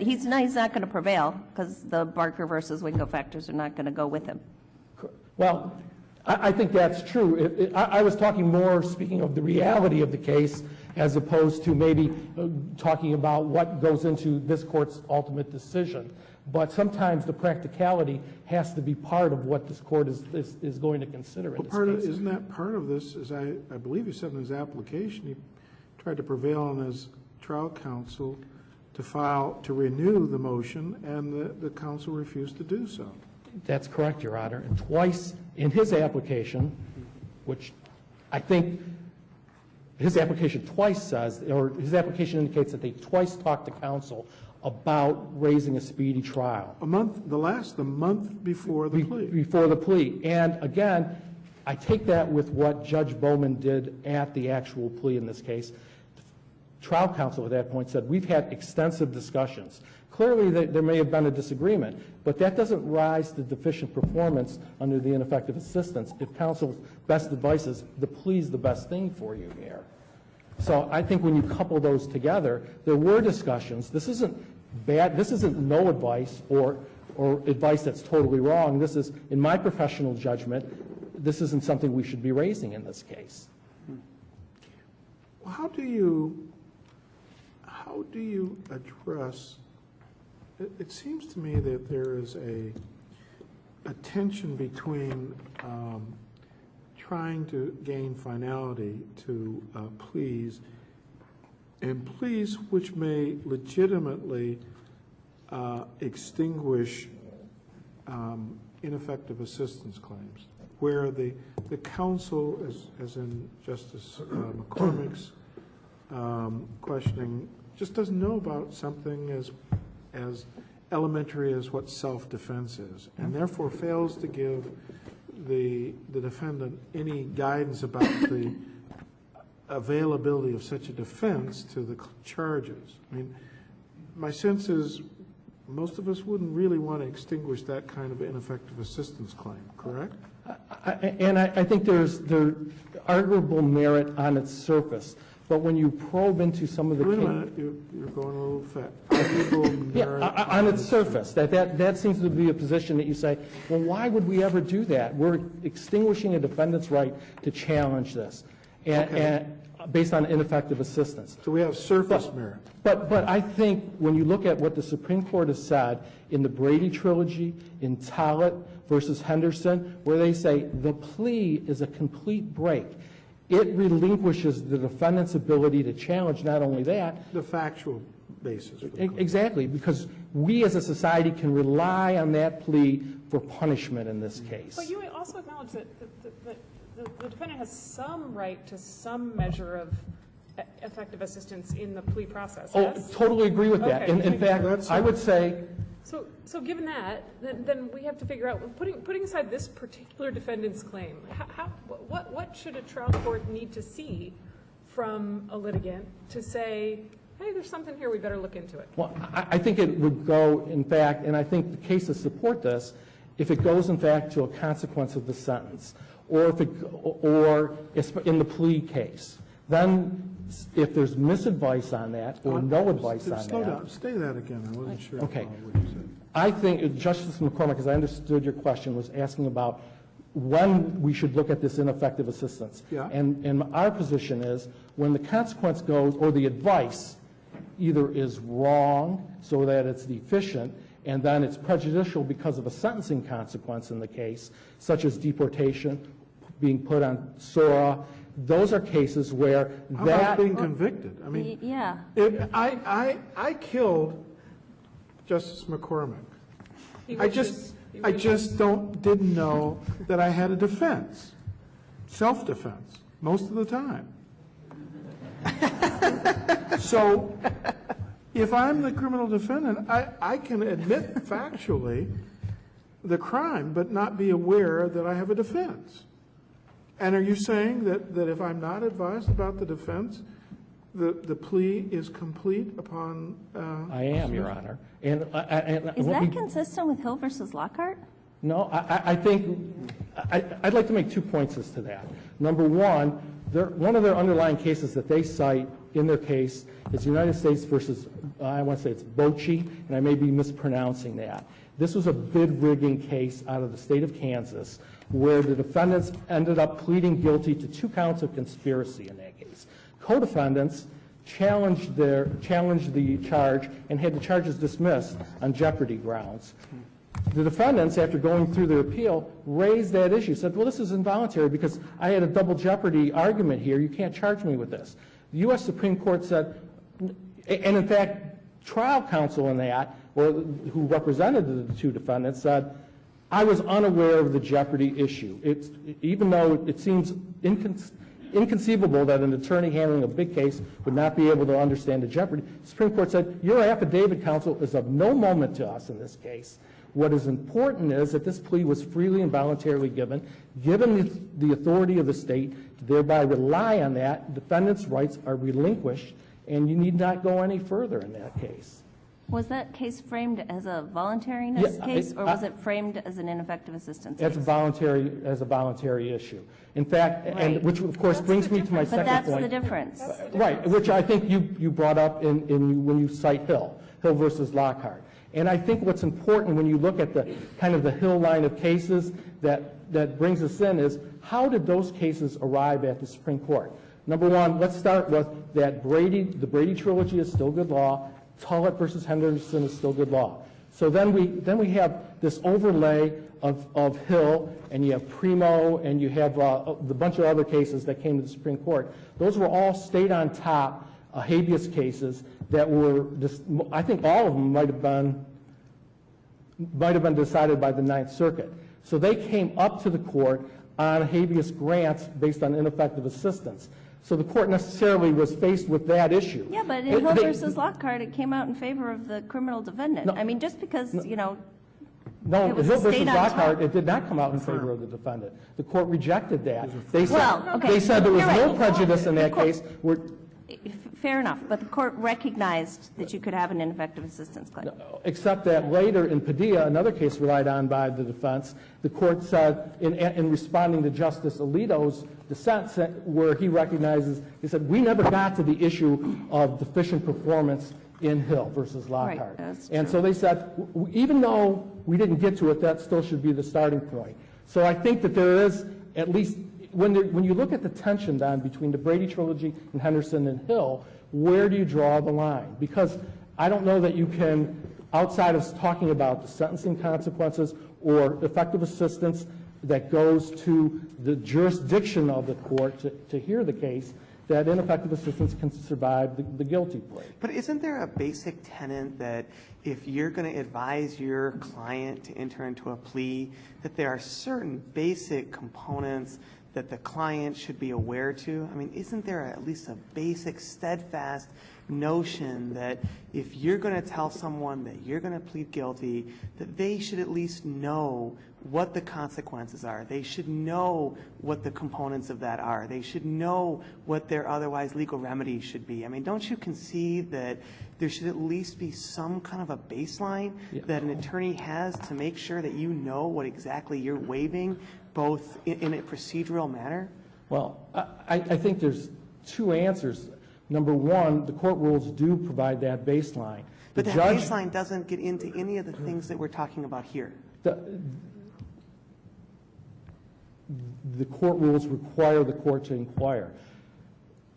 he's not going to prevail because the Barker versus Wingo factors are not going to go with him. Well, I think that's true. I was talking more, speaking of the reality of the case, as opposed to maybe talking about what goes into this court's ultimate decision. But sometimes the practicality has to be part of what this court is going to consider in this case. Isn't that part of this, as I believe he said in his application, he tried to prevail on his trial counsel to renew the motion, and the counsel refused to do so. That's correct, Your Honor. And twice in his application, which I think his application twice says, or his application indicates that they twice talked to counsel about raising a speedy trial. The month before the plea. Before the plea. And again, I take that with what Judge Bowman did at the actual plea in this case. Trial counsel at that point said, we've had extensive discussions. Clearly, there may have been a disagreement, but that doesn't rise to deficient performance under the ineffective assistance if counsel's best advice is the plea's the best thing for you here. So I think when you couple those together, there were discussions. This isn't bad. This isn't no advice or advice that's totally wrong. This is, in my professional judgment, this isn't something we should be raising in this case. Well, how do you address? It seems to me that there is a tension between trying to gain finality to pleas, and pleas which may legitimately extinguish ineffective assistance claims, where the counsel, as in Justice McCormick's questioning, just doesn't know about something as elementary as what self-defense is, and therefore fails to give the defendant any guidance about the availability of such a defense to the charges. I mean, my sense is most of us wouldn't really want to extinguish that kind of ineffective assistance claim, correct? I think there's arguable merit on its surface. But when you probe into some of the Wait a cases... minute, you're going a little fast. Arguable merit on its surface, that seems to be a position that you say, well, why would we ever do that? We're extinguishing a defendant's right to challenge this, and based on ineffective assistance. So we have surface merit. But I think when you look at what the Supreme Court has said in the Brady trilogy, in Tollett versus Henderson, where they say the plea is a complete break. It relinquishes the defendant's ability to challenge not only that, The factual basis. For the Exactly, because we as a society can rely on that plea for punishment in this case. But you also acknowledge that the defendant has some right to some measure of effective assistance in the plea process, Oh, yes? totally agree with that. Okay. In fact, I would say, So given that, then we have to figure out, putting aside this particular defendant's claim, what should a trial court need to see from a litigant to say, hey, there's something here, we better look into it? well, I think it would go, in fact, and I think the cases support this, if it goes, in fact, to a consequence of the sentence, or if in the plea case. Then, if there's misadvice on that, or no advice on Slow that. down, say that again, I wasn't sure. Okay. What you said. I think Justice McCormick, as I understood your question, was asking about when we should look at this ineffective assistance. Yeah. And our position is, when the consequence goes, or the advice either is wrong, so that it's deficient, and then it's prejudicial because of a sentencing consequence in the case, such as deportation, being put on SORA, those are cases where How that... about being convicted? I mean, Yeah. I killed Justice McCormick. I just didn't know that I had a defense, self-defense, most of the time. So if I'm the criminal defendant, I can admit factually the crime, but not be aware that I have a defense. And are you saying that if I'm not advised about the defense, the plea is complete upon... I am, Your Honor. And Is what that we- consistent with Hill versus Lockhart? No, I think, I'd like to make 2 points as to that. Number one, one of their underlying cases that they cite in their case is United States versus, I want to say it's Bocci, and I may be mispronouncing that. This was a bid rigging case out of the state of Kansas where the defendants ended up pleading guilty to 2 counts of conspiracy in that case. Co-defendants challenged the charge and had the charges dismissed on jeopardy grounds. The defendants, after going through their appeal, raised that issue, said, well, this is involuntary because I had a double jeopardy argument here. You can't charge me with this. The U.S. Supreme Court said, and in fact, trial counsel in that, who represented the 2 defendants, said, I was unaware of the jeopardy issue. Even though it seems inconceivable that an attorney handling a big case would not be able to understand the jeopardy, the Supreme Court said, your affidavit, counsel, is of no moment to us in this case. What is important is that this plea was freely and voluntarily given the authority of the state to thereby rely on that. Defendants' rights are relinquished, and you need not go any further in that case. Was that case framed as a voluntariness Yeah, case, or was it framed as an ineffective assistance case? As a voluntary issue. In fact, and Right. which of course brings me to my But second that's point. the difference. Right, which I think you brought up when you cite Hill versus Lockhart. And I think what's important when you look at the kind of the Hill line of cases that brings us in is, how did those cases arrive at the Supreme Court? Number one, let's start with that the Brady trilogy is still good law. Tullett versus Henderson is still good law. So then we have this overlay of Hill, and you have Primo, and you have the bunch of other cases that came to the Supreme Court. Those were all stayed on top habeas cases that were, I think all of them might have been decided by the Ninth Circuit. So they came up to the court on habeas grants based on ineffective assistance. So the court necessarily was faced with that issue. Yeah, but in Hill versus Lockhart, it came out in favor of the criminal defendant. No. I mean, just because, No, It in was Hill a versus state on Lockhart, top. it did not come out in favor of the defendant. The court rejected that. They Well, said, okay, they said there was you're no right. prejudice in The that court- case. Fair enough, but the court recognized that you could have an ineffective assistance claim. Except that later in Padilla, another case relied on by the defense, the court said, in responding to Justice Alito's dissent, where he recognizes, he said, we never got to the issue of deficient performance in Hill versus Lockhart. Right, that's And true. so they said, even though we didn't get to it, that still should be the starting point. So I think that there is, at least, when you look at the tension, Don, between the Brady trilogy and Henderson and Hill, where do you draw the line? Because I don't know that you can, outside of talking about the sentencing consequences or effective assistance that goes to the jurisdiction of the court to hear the case, that ineffective assistance can survive the guilty plea. But isn't there a basic tenet that if you're going to advise your client to enter into a plea, that there are certain basic components that the client should be aware to? I mean, isn't there at least a basic, steadfast notion that if you're going to tell someone that you're going to plead guilty, that they should at least know what the consequences are. They should know what the components of that are. They should know what their otherwise legal remedies should be. I mean, don't you concede that there should at least be some kind of a baseline that an attorney has to make sure that you know what exactly you're waiving, both in a procedural manner? Well, I think there's two answers. Number one, the court rules do provide that baseline. But that baseline doesn't get into any of the things that we're talking about here. The court rules require the court to inquire.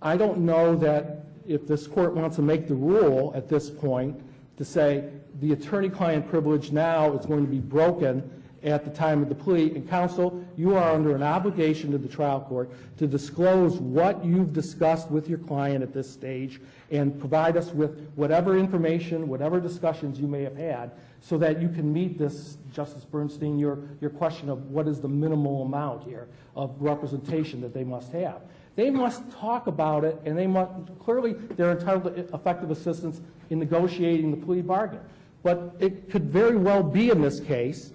I don't know that if this court wants to make the rule at this point to say the attorney-client privilege now is going to be broken at the time of the plea, and counsel, you are under an obligation to the trial court to disclose what you've discussed with your client at this stage and provide us with whatever information, whatever discussions you may have had, so that you can meet this, Justice Bernstein, your question of what is the minimal amount here of representation that they must have. They must talk about it, and they must, clearly they're entitled to effective assistance in negotiating the plea bargain. But it could very well be in this case,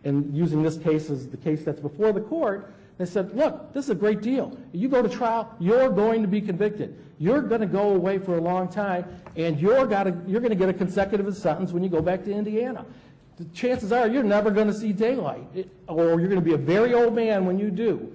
and using this case as the case that's before the court, they said, look, this is a great deal. You go to trial, you're going to be convicted. You're going to go away for a long time, and you're going to get a consecutive sentence when you go back to Indiana. The chances are you're never going to see daylight, or you're going to be a very old man when you do.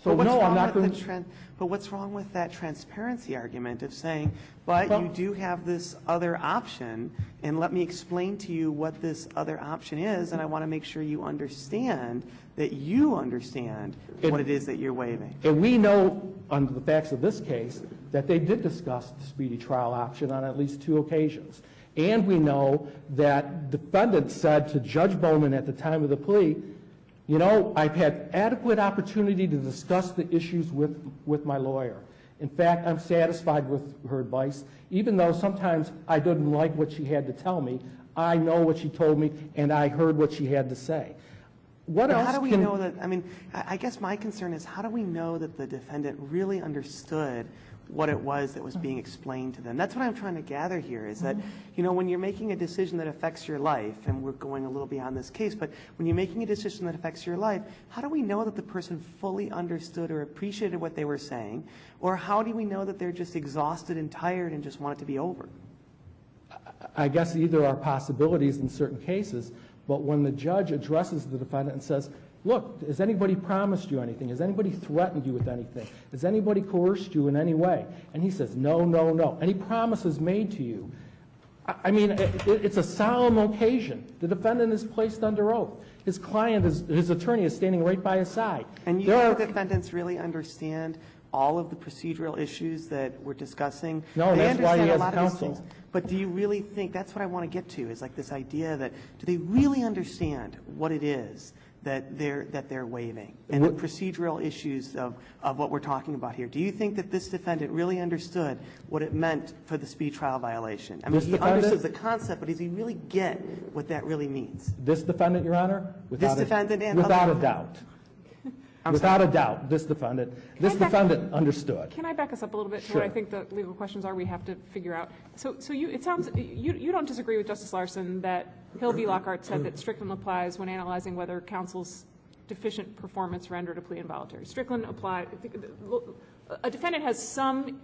So no, I'm not going to... But what's wrong with that transparency argument of saying, but you do have this other option, and let me explain to you what this other option is, and I want to make sure you understand that you understand what it is that you're waiving. And we know, under the facts of this case, that they did discuss the speedy trial option on at least 2 occasions. And we know that defendant said to Judge Bowman at the time of the plea, you know, I've had adequate opportunity to discuss the issues with my lawyer. In fact, I'm satisfied with her advice. Even though sometimes I didn't like what she had to tell me, I know what she told me, and I heard what she had to say. What else? How do we know that? I mean, I guess my concern is, how do we know that the defendant really understood what it was that was being explained to them? That's what I'm trying to gather here, is that, you know, when you're making a decision that affects your life, and we're going a little beyond this case, but when you're making a decision that affects your life, how do we know that the person fully understood or appreciated what they were saying? Or how do we know that they're just exhausted and tired and just want it to be over? I guess either are possibilities in certain cases, but when the judge addresses the defendant and says, look, has anybody promised you anything? Has anybody threatened you with anything? Has anybody coerced you in any way? And he says, no, no, no. Any promises made to you? I mean, it's a solemn occasion. The defendant is placed under oath. His client, his attorney is standing right by his side. And you think the defendants really understand all of the procedural issues that we're discussing? No, that's why he has counsel. But do you really think, that's what I want to get to, is like this idea that, do they really understand what it is that they're waiving, and the procedural issues of what we're talking about here? Do you think that this defendant really understood what it meant for the speedy trial violation? I mean, he understood the concept, but does he really get what that really means? This defendant, Your Honor? This defendant and without a doubt. Without a doubt, this defendant understood. Can I back us up a little bit to what I think the legal questions are we have to figure out? So it sounds, you don't disagree with Justice Larson that Hill v. Lockhart said that Strickland applies when analyzing whether counsel's deficient performance rendered a plea involuntary. Strickland applied, a defendant has some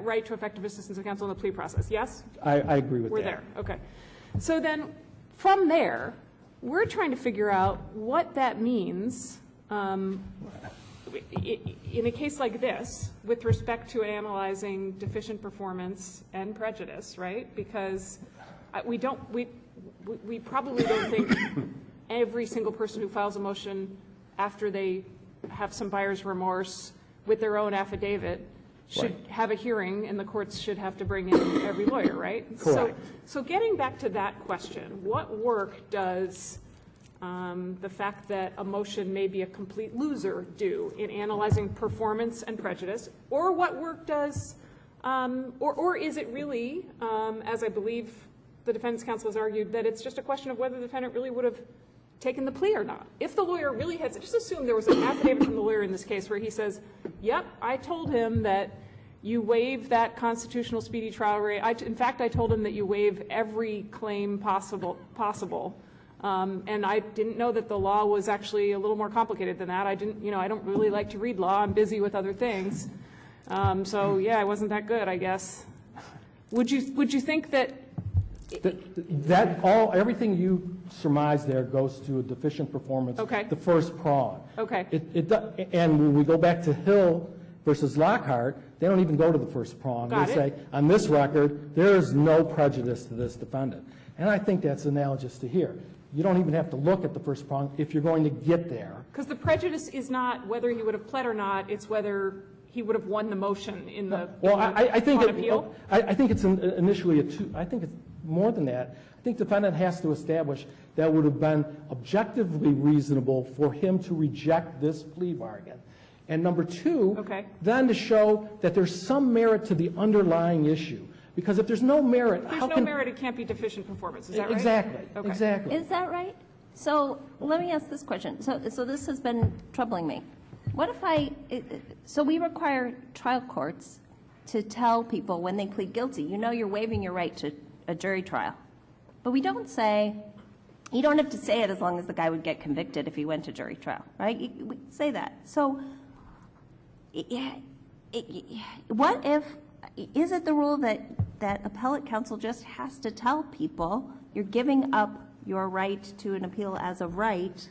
right to effective assistance of counsel in the plea process, yes? I agree with that. We're there, okay. So then, from there, we're trying to figure out what that means in a case like this, with respect to analyzing deficient performance and prejudice, right? Because we probably don't think every single person who files a motion after they have some buyer's remorse with their own affidavit should have a hearing, and the courts should have to bring in every lawyer, right? Correct. So getting back to that question, what work does the fact that a motion may be a complete loser do in analyzing performance and prejudice, or what work does, or is it really, as I believe the defense counsel has argued, that it's just a question of whether the defendant really would have taken the plea or not? If the lawyer really had, just assume there was an affidavit from the lawyer in this case where he says, yep, I told him that you waive that constitutional speedy trial right. In fact, I told him that you waive every claim possible. And I didn't know that the law was actually a little more complicated than that. I don't really like to read law. I'm busy with other things. So yeah, I wasn't that good, I guess. Would you think that everything you surmise there goes to a deficient performance, Okay. the first prong. Okay. And when we go back to Hill versus Lockhart, they don't even go to the first prong. Got They it. say, on this record, there is no prejudice to this defendant. And I think that's analogous to here. You don't even have to look at the first prong if you're going to get there. Because the prejudice is not whether he would have pled or not, it's whether he would have won the motion in the Well, I think on appeal? I think it's initially I think it's more than that. I think the defendant has to establish that it would have been objectively reasonable for him to reject this plea bargain. And number two, Okay. then to show that there's some merit to the underlying issue. Because if there's no merit, If there's how no can... merit, it can't be deficient performance, is that right? Exactly, Okay. exactly. Is that right? So let me ask this question. So this has been troubling me. What if so we require trial courts to tell people when they plead guilty, you're waiving your right to a jury trial. But we don't say, you don't have to say it as long as the guy would get convicted if he went to jury trial, right? We say that. So what if, is it the rule that appellate counsel just has to tell people you're giving up your right to an appeal as a right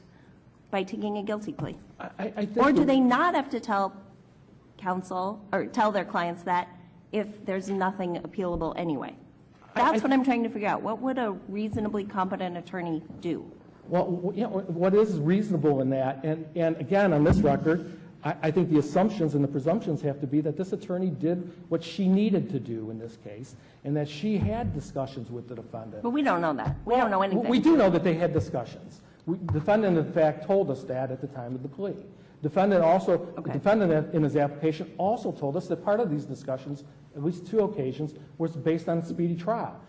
by taking a guilty plea? I think Or do they not have to tell counsel or tell their clients that if there's nothing appealable anyway? That's what I'm trying to figure out. What would a reasonably competent attorney do? Well, what is reasonable in that, and again, on this record, I think the assumptions and the presumptions have to be that this attorney did what she needed to do in this case, and that she had discussions with the defendant. But we don't know that. We don't know anything. We do know that they had discussions. The defendant, in fact, told us that at the time of the plea. The defendant in his application also told us that part of these discussions, at least 2 occasions, was based on a speedy trial.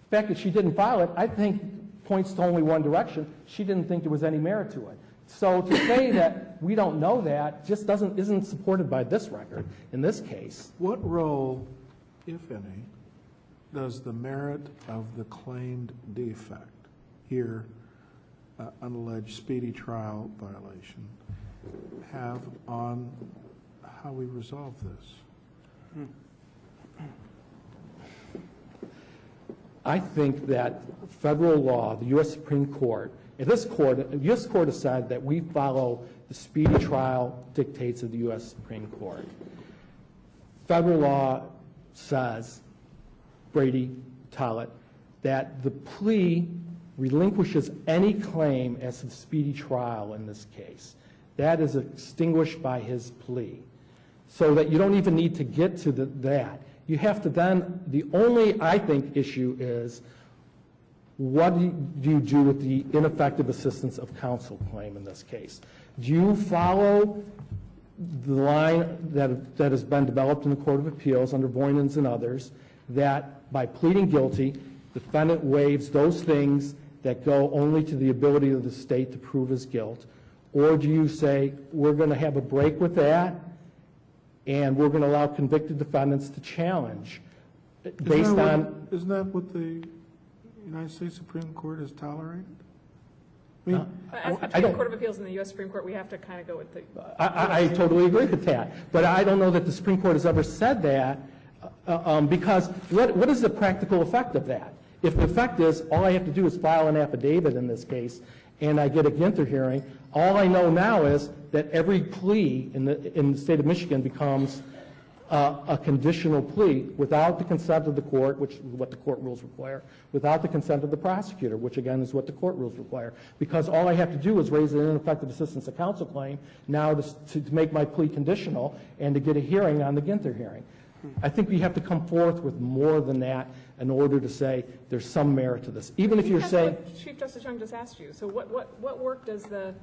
The fact that she didn't file it, I think, points to only one direction. She didn't think there was any merit to it. So to say that we don't know that just isn't supported by this record in this case. What role, if any, does the merit of the claimed defect, here an alleged speedy trial violation, have on how we resolve this? I think that federal law, the U.S. Supreme Court, the U.S. Court decided that we follow the speedy trial dictates of the U.S. Supreme Court. Federal law says, Brady, Tollett, that the plea relinquishes any claim as to the speedy trial in this case. That is extinguished by his plea. So that you don't even need to get to that. You have to then, the only, I think, issue is, what do you do with the ineffective assistance of counsel claim in this case? Do you follow the line that has been developed in the Court of Appeals under Boynton's and others, that by pleading guilty, the defendant waives those things that go only to the ability of the state to prove his guilt? Or do you say, we're going to have a break with that, and we're going to allow convicted defendants to challenge based on... Isn't that what the United States Supreme Court has tolerated? I mean, As between the Court of Appeals and the U.S. Supreme Court, we have to kind of go with the... I totally agree with that. But I don't know that the Supreme Court has ever said that, because what is the practical effect of that? If the effect is, all I have to do is file an affidavit in this case, and I get a Ginther hearing, all I know now is that every plea in the state of Michigan becomes a conditional plea without the consent of the court, which is what the court rules require, without the consent of the prosecutor, which again is what the court rules require. Because all I have to do is raise an ineffective assistance of counsel claim now to make my plea conditional and to get a hearing on the Ginther hearing. I think you have to come forth with more than that in order to say there's some merit to this. Even if you're That's saying, what Chief Justice Young just asked you. So what work does the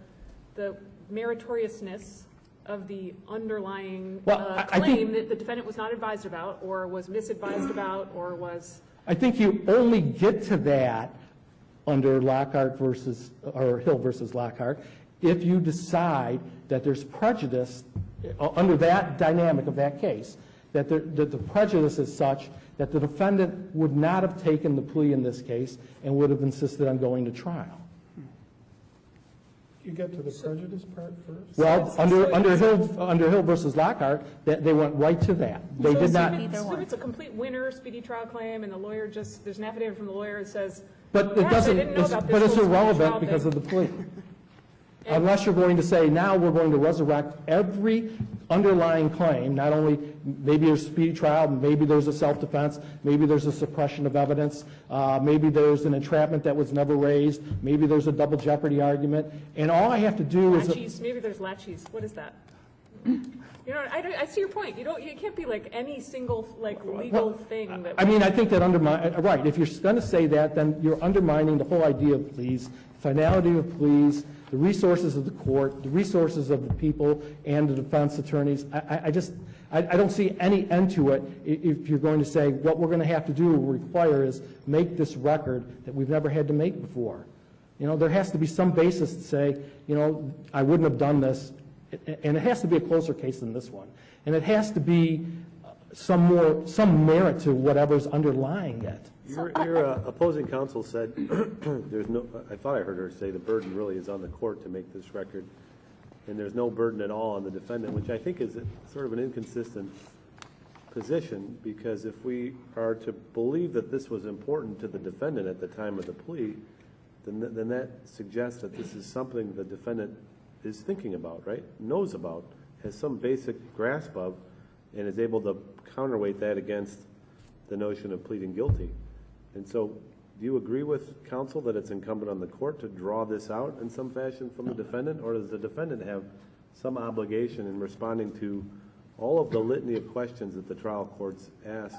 meritoriousness of the underlying I claim think, that the defendant was not advised about, or was misadvised about, or was... I think you only get to that under Lockhart versus, or Hill versus Lockhart, if you decide that there's prejudice under that dynamic of that case, that the prejudice is such that the defendant would not have taken the plea in this case and would have insisted on going to trial. You get to the prejudice part first? Well, under Hill versus Lockhart, they went right to that. They did not. So it's a complete winner, speedy trial claim, and the lawyer just, there's an affidavit from the lawyer that says, But it "Yes, I doesn't, didn't know about this but it's whole speedy irrelevant trial because thing." of the plea. Unless you're going to say, now we're going to resurrect every underlying claim, not only maybe there's a speedy trial, maybe there's a self-defense, maybe there's a suppression of evidence, maybe there's an entrapment that was never raised, maybe there's a double jeopardy argument, and all I have to do is... Laches, maybe there's laches. What is that? You know, I see your point. It can't be like any single like legal thing that. I mean, I think that right, if you're going to say that, then you're undermining the whole idea of pleas, finality of pleas, the resources of the court, the resources of the people and the defense attorneys. I don't see any end to it if you're going to say what we're going to have to do require is make this record that we've never had to make before. You know, there has to be some basis to say, you know, I wouldn't have done this, and it has to be a closer case than this one. And it has to be some merit to whatever's underlying it. Your opposing counsel said there's no, I thought I heard her say the burden really is on the court to make this record, and there's no burden at all on the defendant, which I think is sort of an inconsistent position, because if we are to believe that this was important to the defendant at the time of the plea, then that suggests that this is something the defendant is thinking about, right? Knows about, has some basic grasp of, and is able to counterweight that against the notion of pleading guilty. And so, do you agree with counsel that it's incumbent on the court to draw this out in some fashion from the defendant, or does the defendant have some obligation in responding to all of the litany of questions that the trial courts ask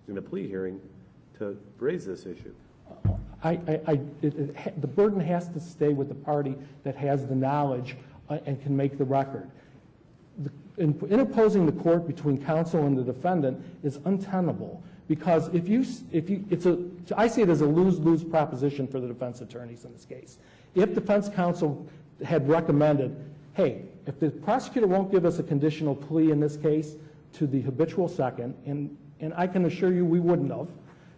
in a plea hearing to raise this issue? The burden has to stay with the party that has the knowledge and can make the record. In opposing the court between counsel and the defendant is untenable, because I see it as a lose-lose proposition for the defense attorneys in this case. If defense counsel had recommended, hey, if the prosecutor won't give us a conditional plea in this case to the habitual second, and I can assure you we wouldn't have,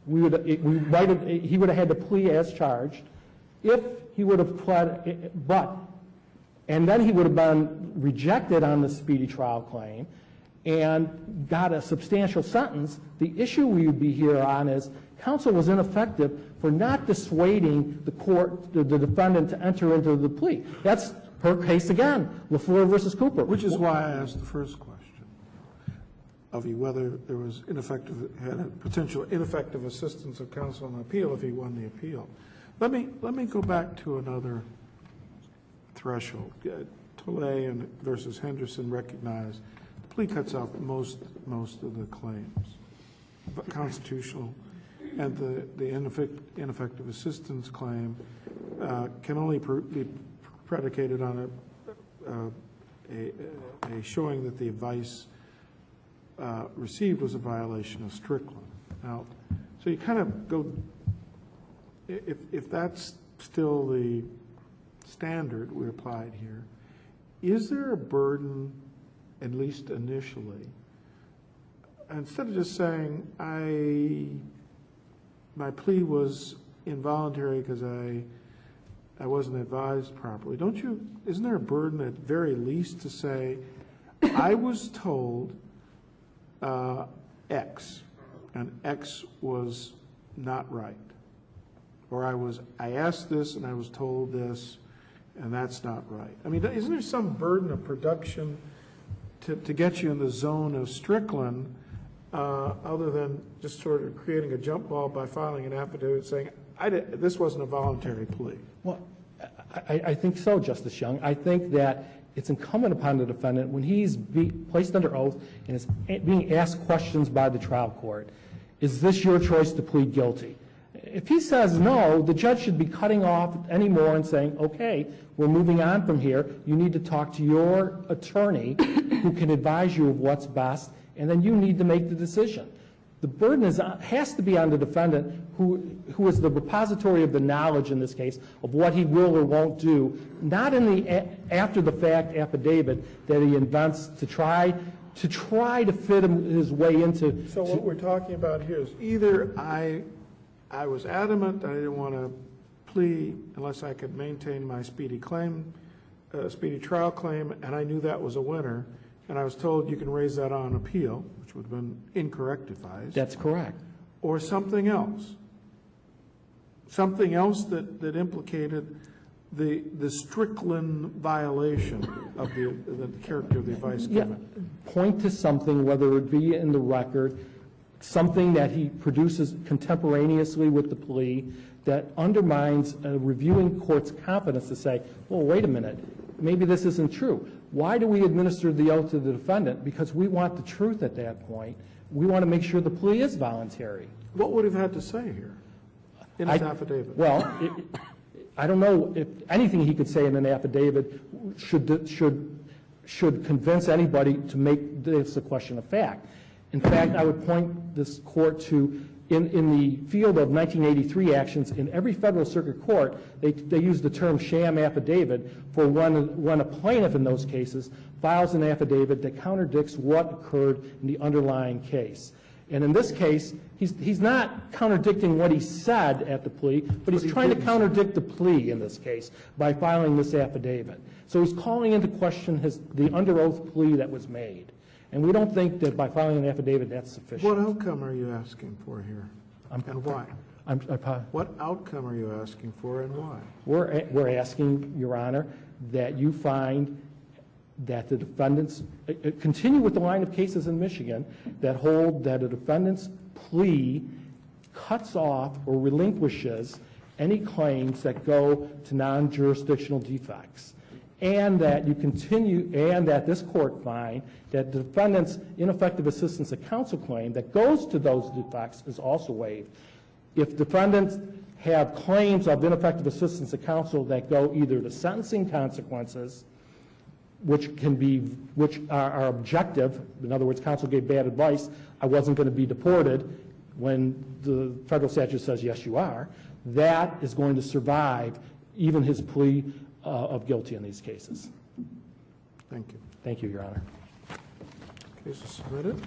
he would have had to plea as charged. If he would have pled, and then he would have been rejected on the speedy trial claim and got a substantial sentence, the issue we would be here on is counsel was ineffective for not dissuading the defendant to enter into the plea. That's her case again, LaFleur versus Cooper. Which is why I asked the first question of you, whether there was had a potential ineffective assistance of counsel on the appeal if he won the appeal. Let me go back to another threshold. Tolley versus Henderson recognized the plea cuts off most of the claims, constitutional, and the ineffective assistance claim can only be predicated on a showing that the advice received was a violation of Strickland. Now, so you kind of go, if that's still the standard we applied here, is there a burden, at least initially, instead of just saying my plea was involuntary because I wasn't advised properly, isn't there a burden at very least to say I was told X, and X was not right, or I asked this and I was told this, and that's not right. I mean, isn't there some burden of production to get you in the zone of Strickland, other than just sort of creating a jump ball by filing an affidavit saying this wasn't a voluntary plea? Well, I think so, Justice Young. I think that it's incumbent upon the defendant, when he's placed under oath and is being asked questions by the trial court, is this your choice to plead guilty? If he says no, the judge should be cutting off any more and saying, okay, we're moving on from here. You need to talk to your attorney who can advise you of what's best, and then you need to make the decision. The burden has to be on the defendant, who is the repository of the knowledge in this case of what he will or won't do, not in the after-the-fact affidavit that he invents to try to fit his way into. So what we're talking about here is either I was adamant that I didn't want to plea unless I could maintain my speedy trial claim, and I knew that was a winner, and I was told you can raise that on appeal, which would have been incorrect advice. That's correct. Or something else. Something else that implicated the Strickland violation of the character of the advice given. Point to something, whether it be in the record, something that he produces contemporaneously with the plea that undermines a reviewing court's confidence to say, well, wait a minute, maybe this isn't true. Why do we administer the oath to the defendant? Because we want the truth at that point. We want to make sure the plea is voluntary. What would he have had to say here in his affidavit? Well, I don't know if anything he could say in an affidavit should convince anybody to make this a question of fact. In fact, I would point this court to, in the field of 1983 actions, in every federal circuit court, they use the term sham affidavit for when a plaintiff in those cases files an affidavit that contradicts what occurred in the underlying case. And in this case, he's not contradicting what he said at the plea, but he's trying to contradict the plea in this case by filing this affidavit. So he's calling into question the under oath plea that was made. And we don't think that by filing an affidavit that's sufficient. What outcome are you asking for here, and why? What outcome are you asking for, and why? We're asking, Your Honor, that you find that the defendants continue with the line of cases in Michigan that hold that a defendant's plea cuts off or relinquishes any claims that go to non-jurisdictional defects, and that you continue, and that this court find that the defendant's ineffective assistance of counsel claim that goes to those defects is also waived. If defendants have claims of ineffective assistance of counsel that go either to sentencing consequences, which are objective, in other words, counsel gave bad advice, I wasn't going to be deported, when the federal statute says yes you are, that is going to survive even his plea of guilty in these cases. Thank you. Thank you, Your Honor. Case is submitted.